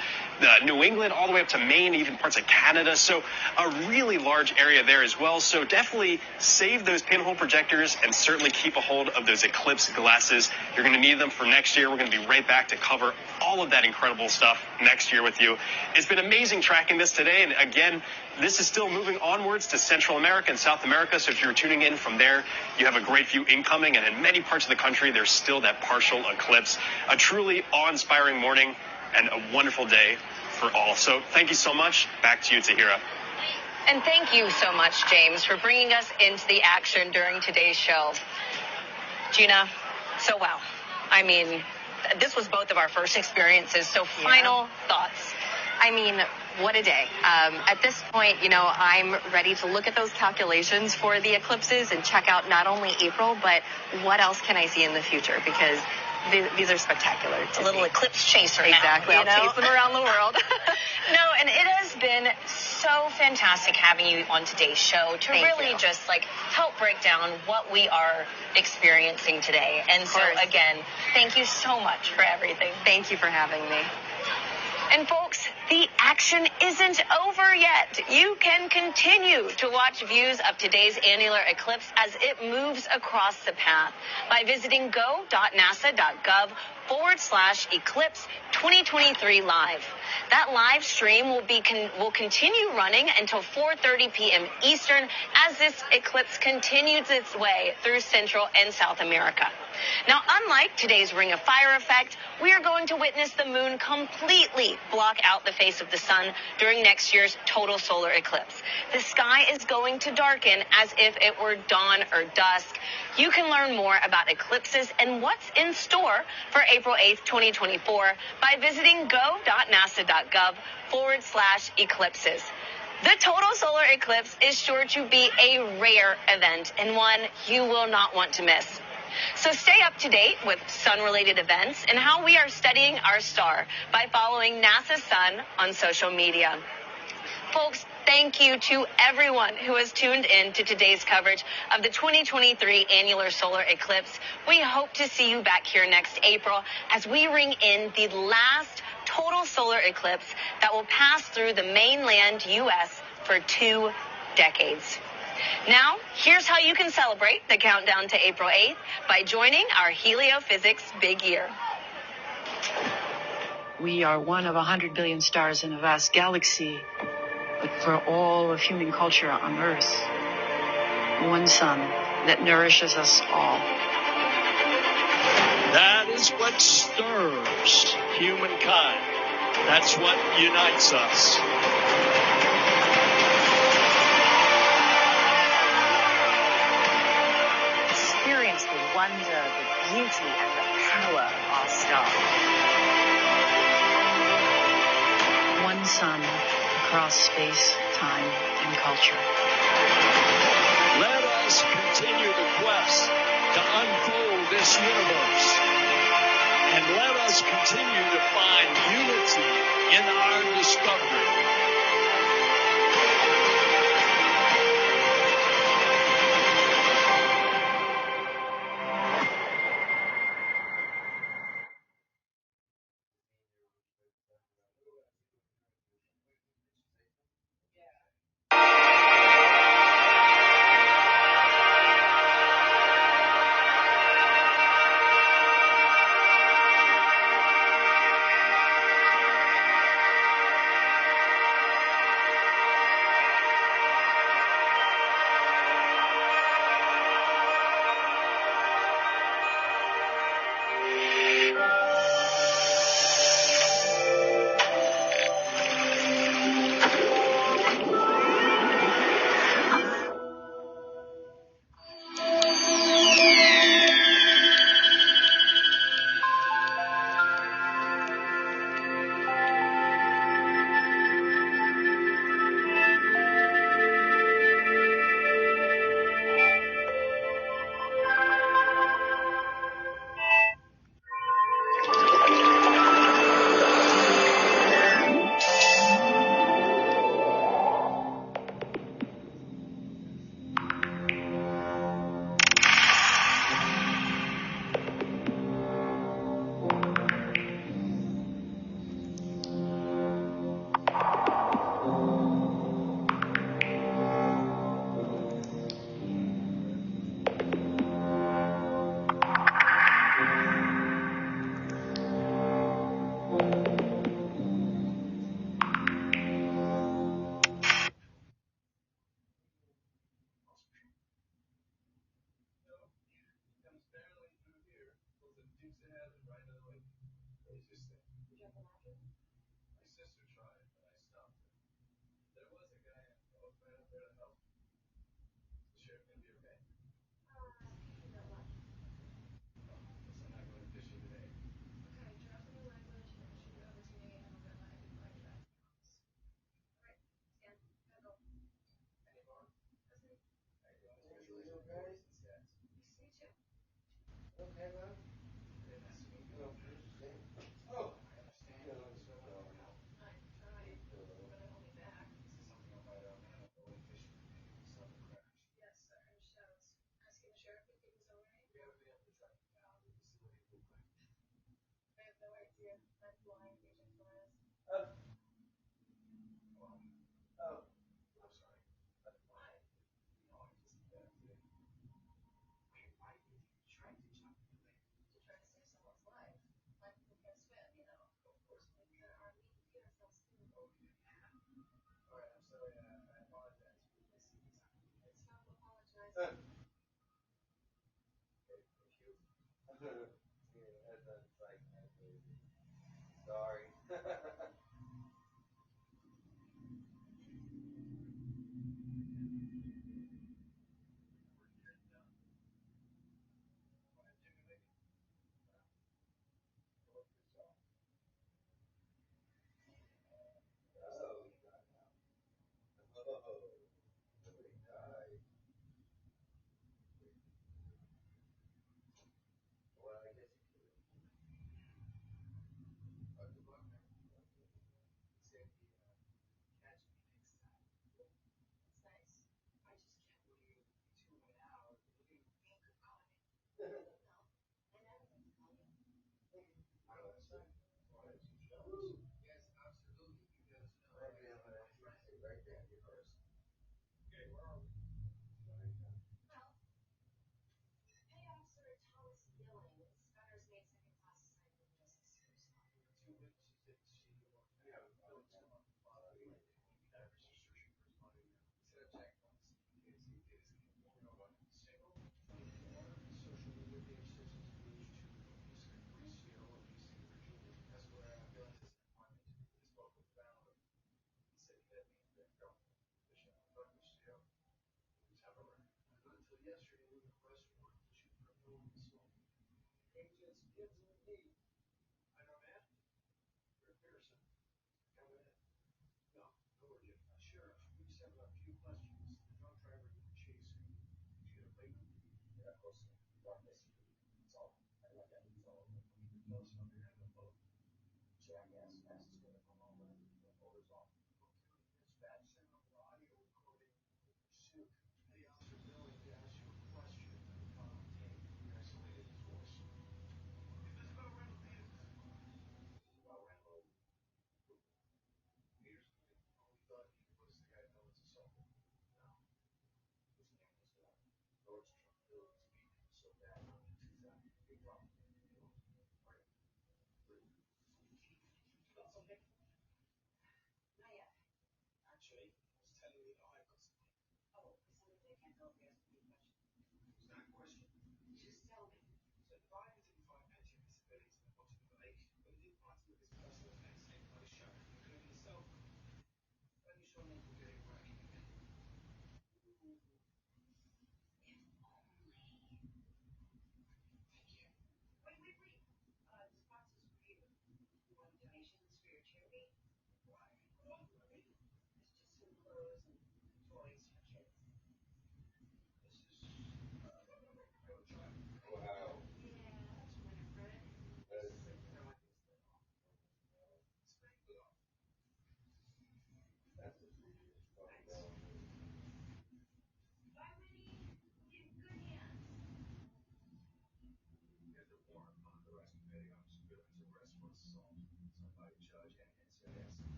New England, all the way up to Maine, even parts of Canada. So a really large area there as well. So definitely save those pinhole projectors and certainly keep a hold of those eclipse glasses. You're going to need them for next year. We're going to be right back to cover all of that incredible stuff next year with you. It's been amazing tracking this today. And again, this is still moving onwards to Central America and South America. So if you're tuning in from there, you have a great view incoming. And in many parts of the country, there's still that partial eclipse. A truly awe-inspiring morning and a wonderful day for all. So thank you so much. Back to you, Tahira. And thank you so much, James, for bringing us into the action during today's show. Gina, so wow. I mean, this was both of our first experiences. So final thoughts. I mean, what a day. At this point, I'm ready to look at those calculations for the eclipses and check out not only April, but what else can I see in the future, because these are spectacular. A little eclipse chaser now. Exactly. I'll chase them around the world. No, and it has been so fantastic having you on today's show to really just help break down what we are experiencing today. And so again, thank you so much for everything. Thank you for having me. And folks, the action isn't over yet. You can continue to watch views of today's annular eclipse as it moves across the path by visiting go.nasa.gov/eclipse 2023 live. That live stream will continue running until 4:30 p.m. Eastern as this eclipse continues its way through Central and South America. Now, unlike today's ring of fire effect, we are going to witness the moon completely block out the face of the sun during next year's total solar eclipse. The sky is going to darken as if it were dawn or dusk. You can learn more about eclipses and what's in store for April 8th, 2024 by visiting go.nasa.gov/eclipses. The total solar eclipse is sure to be a rare event and one you will not want to miss. So stay up to date with sun-related events and how we are studying our star by following NASA's Sun on social media. Folks, thank you to everyone who has tuned in to today's coverage of the 2023 annular solar eclipse. We hope to see you back here next April as we ring in the last total solar eclipse that will pass through the mainland U.S. for 2 decades. Now, here's how you can celebrate the countdown to April 8th by joining our heliophysics big year. We are one of 100 billion stars in a vast galaxy, but for all of human culture on Earth, one sun that nourishes us all. That is what stirs humankind. That's what unites us. Experience the wonder, the beauty, and the power of our star. One sun across space, time, and culture. Let us continue the quest to unfold this universe. And let us continue to find unity in our discovery.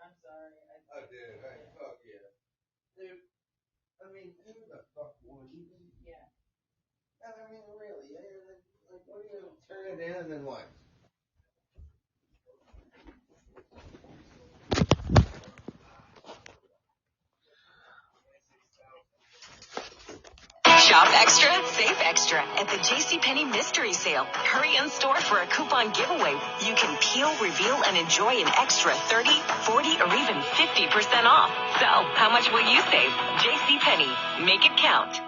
I'm sorry. I did. Fuck yeah. Dude, I mean, who the fuck would you? Yeah. I mean, really, like, what do you turn it in and then what? Shop extra, save extra at the JCPenney Mystery Sale. Hurry in store for a coupon giveaway. You can peel, reveal, and enjoy an extra 30, 40, or even 50% off. So, how much will you save? JCPenney. Make it count.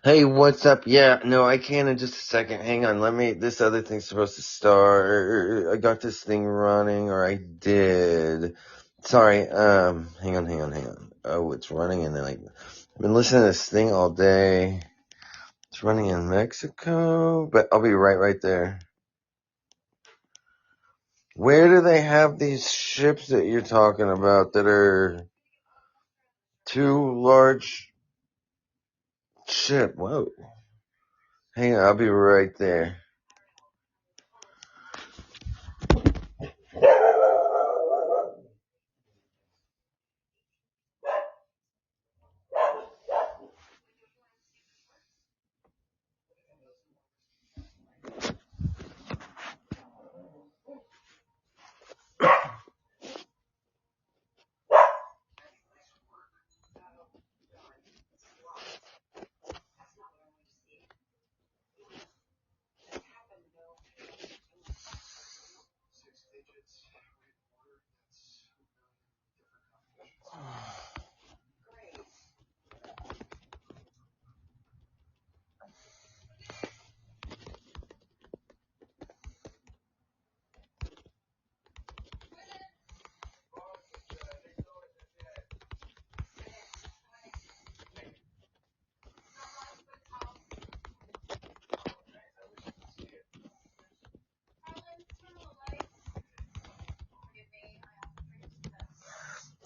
Hey, what's up? Yeah, no, I can in just a second. Hang on, this other thing's supposed to start. I got this thing running, or I did. Sorry, hang on. Oh, it's running and then I've been listening to this thing all day. It's running in Mexico, but I'll be right there. Where do they have these ships that you're talking about that are too large ship? Whoa. Hang on, I'll be right there.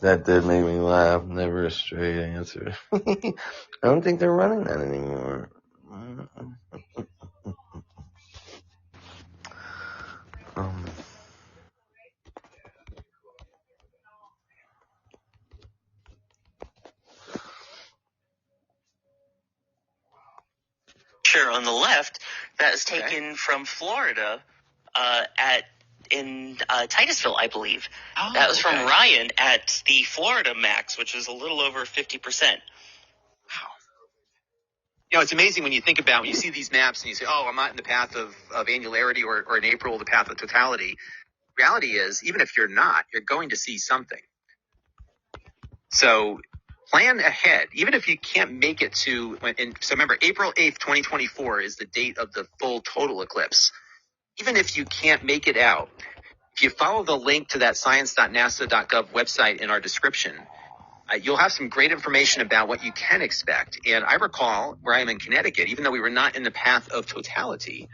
That did make me laugh. Never a straight answer. I don't think they're running that anymore. Picture on the left that is taken from Florida in Titusville, I believe. Oh, that was from Ryan at the Florida max, which is a little over 50%. Wow. You know, it's amazing when you think about, when you see these maps and you say, oh, I'm not in the path of annularity or in April, the path of totality. Reality is, even if you're not, you're going to see something. So plan ahead, even if you can't make it to, so remember, April 8th, 2024 is the date of the full total eclipse. Even if you can't make it out, if you follow the link to that science.nasa.gov website in our description, you'll have some great information about what you can expect. And I recall where I am in Connecticut, even though we were not in the path of totality,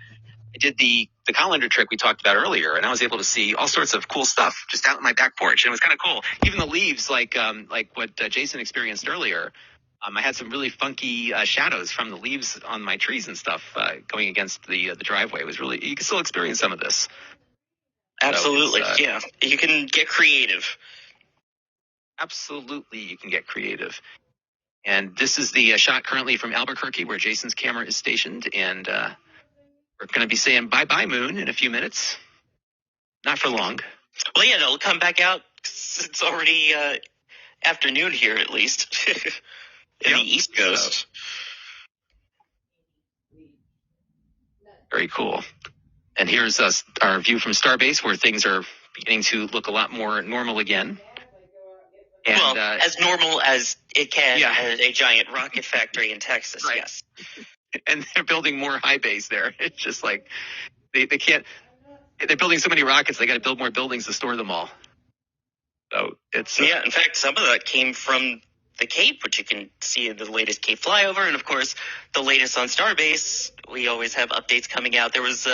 I did the colander trick we talked about earlier, and I was able to see all sorts of cool stuff just out in my back porch. And it was kind of cool. Even the leaves, like what Jason experienced earlier, I had some really funky shadows from the leaves on my trees and stuff going against the driveway. It was really, you can still experience some of this. Absolutely, so yeah. You can get creative. Absolutely, you can get creative. And this is the shot currently from Albuquerque where Jason's camera is stationed. And we're going to be saying bye-bye, Moon, in a few minutes. Not for long. Well, yeah, it'll come back out. It's already afternoon here, at least, in the East Coast. Very cool. And here's our view from Starbase, where things are beginning to look a lot more normal again. And, well, as normal as it can at a giant rocket factory in Texas, right. Yes. And they're building more high base there. It's just like they can't. They're building so many rockets, they got to build more buildings to store them all. So it's in fact, some of that came from the Cape, which you can see in the latest Cape flyover, and of course, the latest on Starbase. We always have updates coming out. There was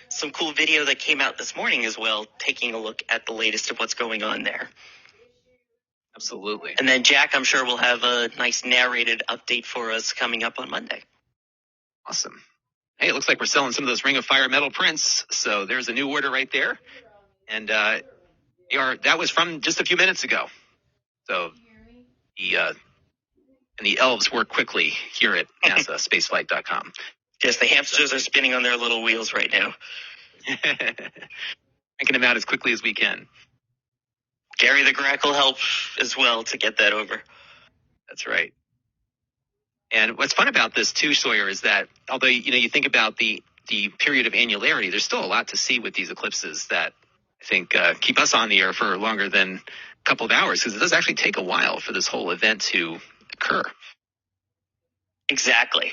some cool video that came out this morning as well, taking a look at the latest of what's going on there. Absolutely. And then Jack, I'm sure, will have a nice narrated update for us coming up on Monday. Awesome. Hey, it looks like we're selling some of those Ring of Fire metal prints. So there's a new order right there. And that was from just a few minutes ago. So the elves work quickly here at NASA, spaceflight.com. Yes, the hamsters are spinning on their little wheels right now. Making them out as quickly as we can. Gary the Grackle helped as well to get that over. That's right. And what's fun about this too, Sawyer, is that although you think about the period of annularity, there's still a lot to see with these eclipses that I think keep us on the air for longer than a couple of hours, because it does actually take a while for this whole event to occur. Exactly.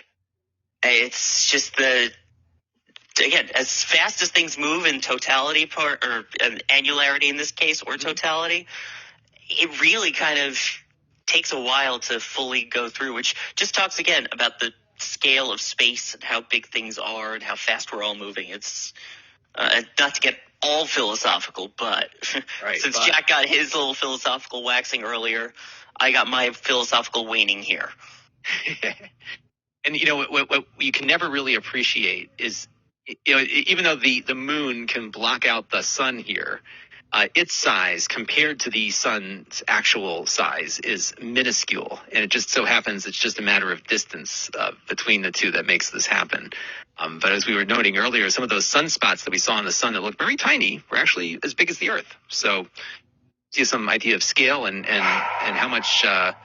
It's just again, as fast as things move in totality or annularity in this case, or totality, it really kind of takes a while to fully go through, which just talks again about the scale of space and how big things are and how fast we're all moving. It's not to get all philosophical, but since Jack got his little philosophical waxing earlier, I got my philosophical waning here. And what you can never really appreciate is, even though the moon can block out the sun here, its size compared to the sun's actual size is minuscule. And it just so happens it's just a matter of distance between the two that makes this happen. But as we were noting earlier, some of those sunspots that we saw in the sun that looked very tiny were actually as big as the Earth. So see some idea of scale and how much of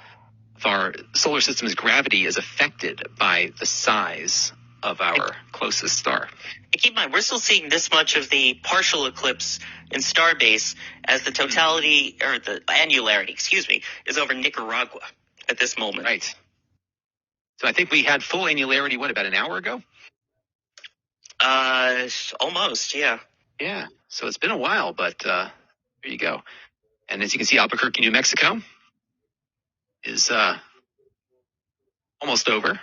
our solar system's gravity is affected by the size of our closest star. Keep in mind, we're still seeing this much of the partial eclipse in Starbase as the totality, or the annularity, is over Nicaragua at this moment. Right. So I think we had full annularity, about an hour ago? Almost, yeah. Yeah, so it's been a while, but there you go. And as you can see, Albuquerque, New Mexico is almost over.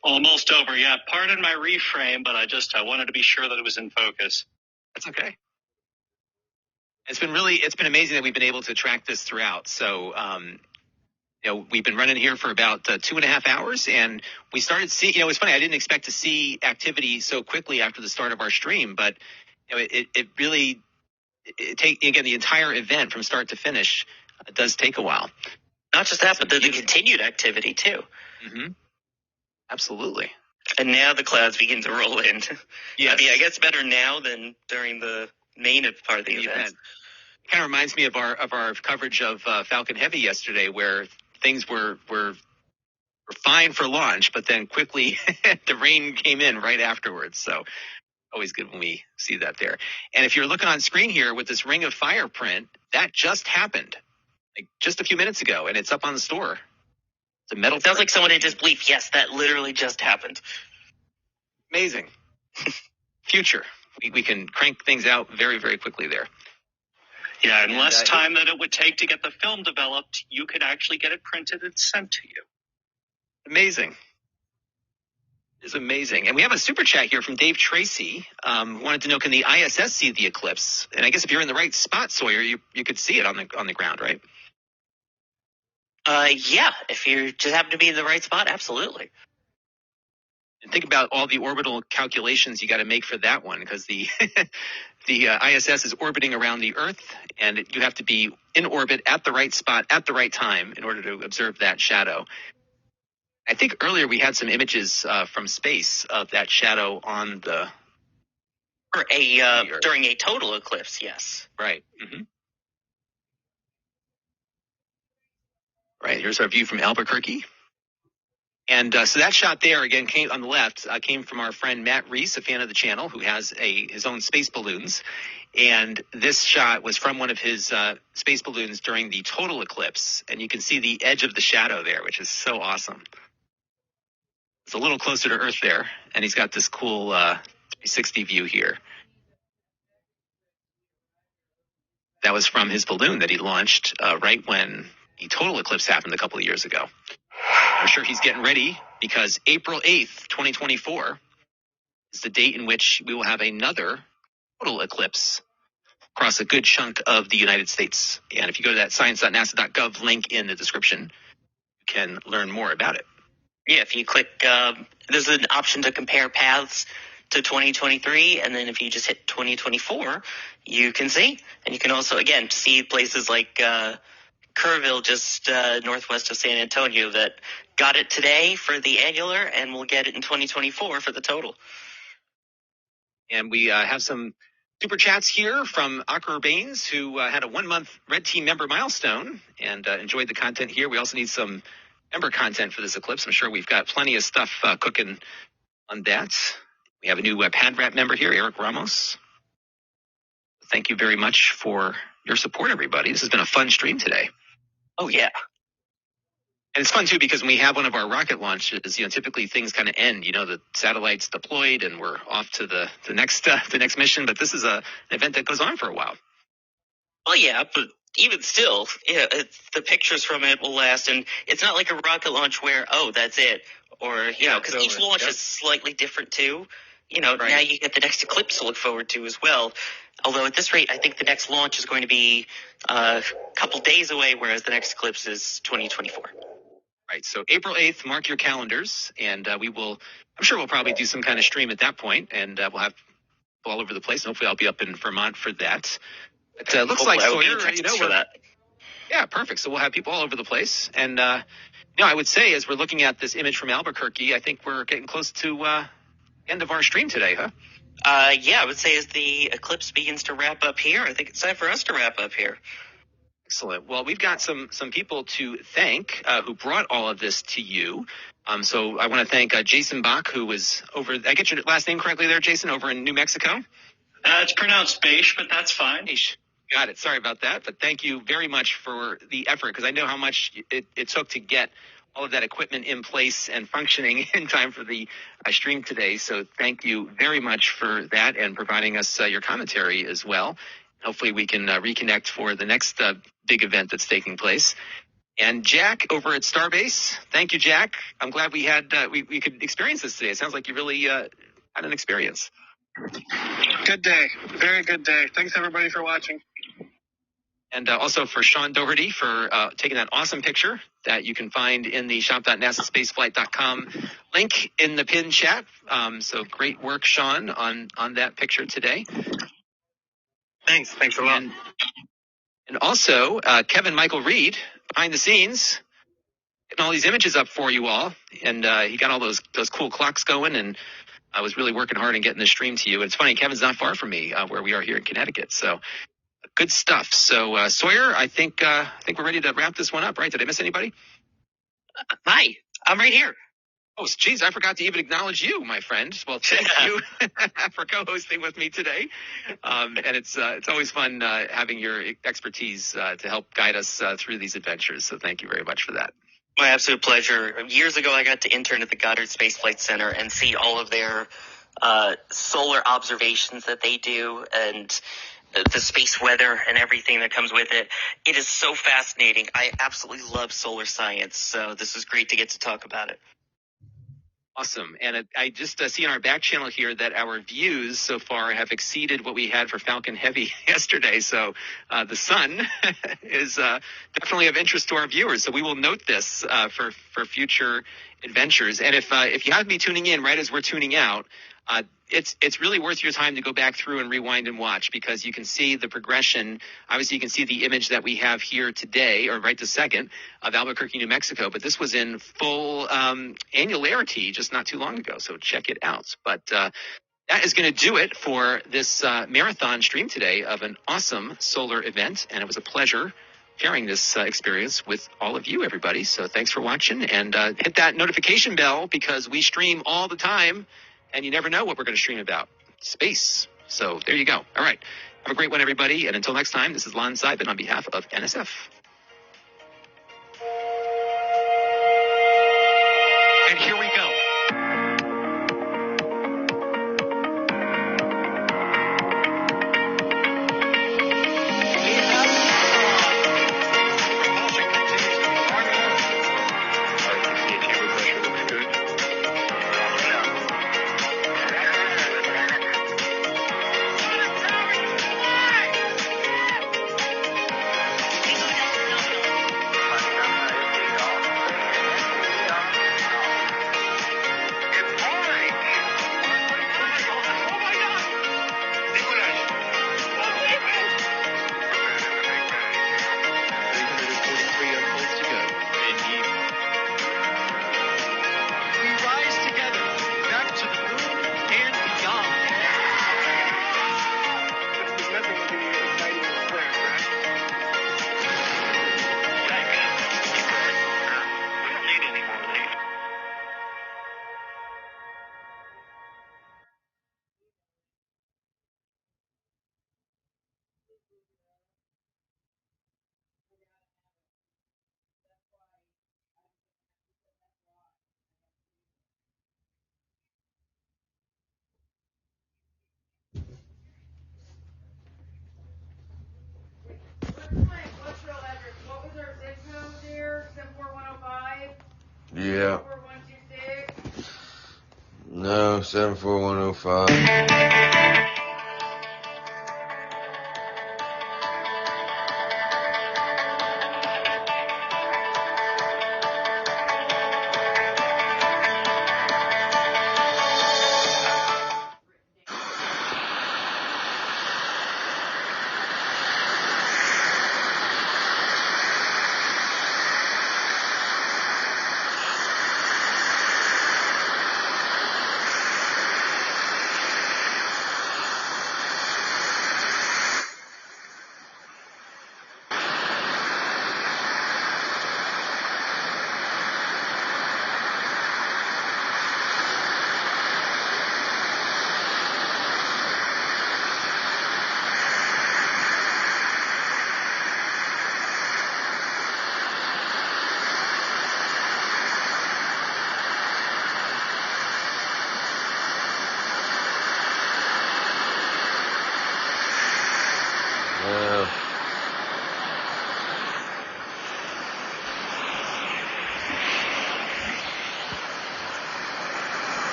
Almost over, yeah. Pardon my reframe, but I wanted to be sure that it was in focus. That's okay. It's been amazing that we've been able to track this throughout. So, we've been running here for about 2.5 hours, and we started seeing, it's funny, I didn't expect to see activity so quickly after the start of our stream, but it really the entire event from start to finish does take a while. Not just that, but the continued activity too. Mm-hmm. Absolutely. And now the clouds begin to roll in. Yes. I mean, I guess better now than during the main part of the event. It kind of reminds me of our coverage of Falcon Heavy yesterday, where things were fine for launch, but then quickly the rain came in right afterwards. So always good when we see that there. And if you're looking on screen here with this Ring of Fire print, that just happened just a few minutes ago, and it's up on the store. It's a metal. It sounds like someone had just bleeped, yes, that literally just happened. Amazing. Future. We can crank things out very, very quickly there. Yeah, in less time than it would take to get the film developed, you could actually get it printed and sent to you. Amazing. It's amazing. And we have a super chat here from Dave Tracy. Wanted to know, can the ISS see the eclipse? And I guess if you're in the right spot, Sawyer, you could see it on the ground, right? Yeah, if you just happen to be in the right spot, absolutely. And think about all the orbital calculations you got to make for that one, because the ISS is orbiting around the Earth, and you have to be in orbit at the right spot at the right time in order to observe that shadow. I think earlier we had some images from space of that shadow on the... during a total eclipse, yes. Right. Mm-hmm. Right, here's our view from Albuquerque. And so that shot there, again, came on the left, came from our friend Matt Reese, a fan of the channel, who has his own space balloons. And this shot was from one of his space balloons during the total eclipse. And you can see the edge of the shadow there, which is so awesome. It's a little closer to Earth there. And he's got this cool 360 view here. That was from his balloon that he launched right when the total eclipse happened a couple of years ago. I'm sure he's getting ready because April 8th, 2024 is the date in which we will have another total eclipse across a good chunk of the United States. And if you go to that science.nasa.gov link in the description, you can learn more about it. Yeah, if you click, there's an option to compare paths to 2023, and then if you just hit 2024, you can see. And you can also, again, see places like Kerrville, just northwest of San Antonio, that got it today for the annular and will get it in 2024 for the total. And we have some super chats here from Akar Baines, who had a 1-month Red Team member milestone and enjoyed the content here. We also need some member content for this eclipse. I'm sure we've got plenty of stuff cooking on that. We have a new PadRap member here, Eric Ramos. Thank you very much for your support, everybody. This has been a fun stream today. Oh, yeah. And it's fun, too, because when we have one of our rocket launches, typically things kind of end. The satellite's deployed and we're off to the next mission. But this is an event that goes on for a while. Well, yeah, but even still, the pictures from it will last. And it's not like a rocket launch where, that's it. Or, because each launch is slightly different, too. Right. Now you get the next eclipse to look forward to as well. Although at this rate, I think the next launch is going to be a couple days away, whereas the next eclipse is 2024. Right. So April 8th, mark your calendars, and I'm sure we'll probably do some kind of stream at that point, and we'll have people all over the place. Hopefully I'll be up in Vermont for that. It looks like Sawyer, for that. Yeah, perfect. So we'll have people all over the place. And, I would say as we're looking at this image from Albuquerque, I think we're getting close to end of our stream today, huh? Yeah, I would say as the eclipse begins to wrap up here, I think it's time for us to wrap up here. Excellent. Well, we've got some people to thank who brought all of this to you. So I want to thank Jason Bach, who was over, I get your last name correctly there, Jason, over in New Mexico? It's pronounced Beish, but that's fine. Beish. Got it. Sorry about that. But thank you very much for the effort, because I know how much it took to get all of that equipment in place and functioning in time for the stream today. So thank you very much for that and providing us your commentary as well. Hopefully we can reconnect for the next big event that's taking place. And Jack over at Starbase, thank you, Jack. I'm glad we had we could experience this today. It sounds like you really had an experience. Good day. Very good day. Thanks, everybody, for watching. And also for Sean Doherty for taking that awesome picture that you can find in the shop.nasaspaceflight.com link in the pinned chat. So great work, Sean, on that picture today. Thanks a lot. And also, Kevin Michael Reed, behind the scenes, getting all these images up for you all. And he got all those cool clocks going, and I was really working hard on getting the stream to you. And it's funny, Kevin's not far from me, where we are here in Connecticut. So good stuff. So Sawyer, I think we're ready to wrap this one up, right? Did I miss anybody? Hi, I'm right here. Oh, geez, I forgot to even acknowledge you, my friend. Well, thank you for co-hosting with me today. And it's always fun having your expertise to help guide us through these adventures. So thank you very much for that. My absolute pleasure. Years ago, I got to intern at the Goddard Space Flight Center and see all of their solar observations that they do and the space weather and everything that comes with it. It is so fascinating. I absolutely love solar science. So this is great to get to talk about it. Awesome. And I just see in our back channel here that our views so far have exceeded what we had for Falcon Heavy yesterday. So the sun is definitely of interest to our viewers. So we will note this for future adventures. And if you happen to be tuning in right as we're tuning out, it's really worth your time to go back through and rewind and watch, because you can see the progression. Obviously, you can see the image that we have here today, or right this second, of Albuquerque, New Mexico. But this was in full annularity just not too long ago, so check it out. But that is going to do it for this marathon stream today of an awesome solar event, and it was a pleasure sharing this experience with all of you, everybody. So thanks for watching, and hit that notification bell because we stream all the time, and you never know what we're going to stream about. Space. So there you go. All right. Have a great one, everybody. And until next time, this is Lon Seidman on behalf of NSF. And here we go. Yeah. No, 74105.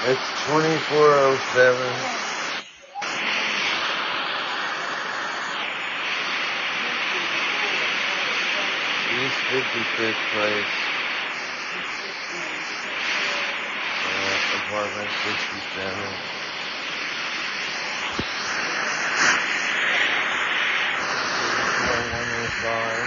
It's 2407. East 55th Place. Apartment 67. Bar.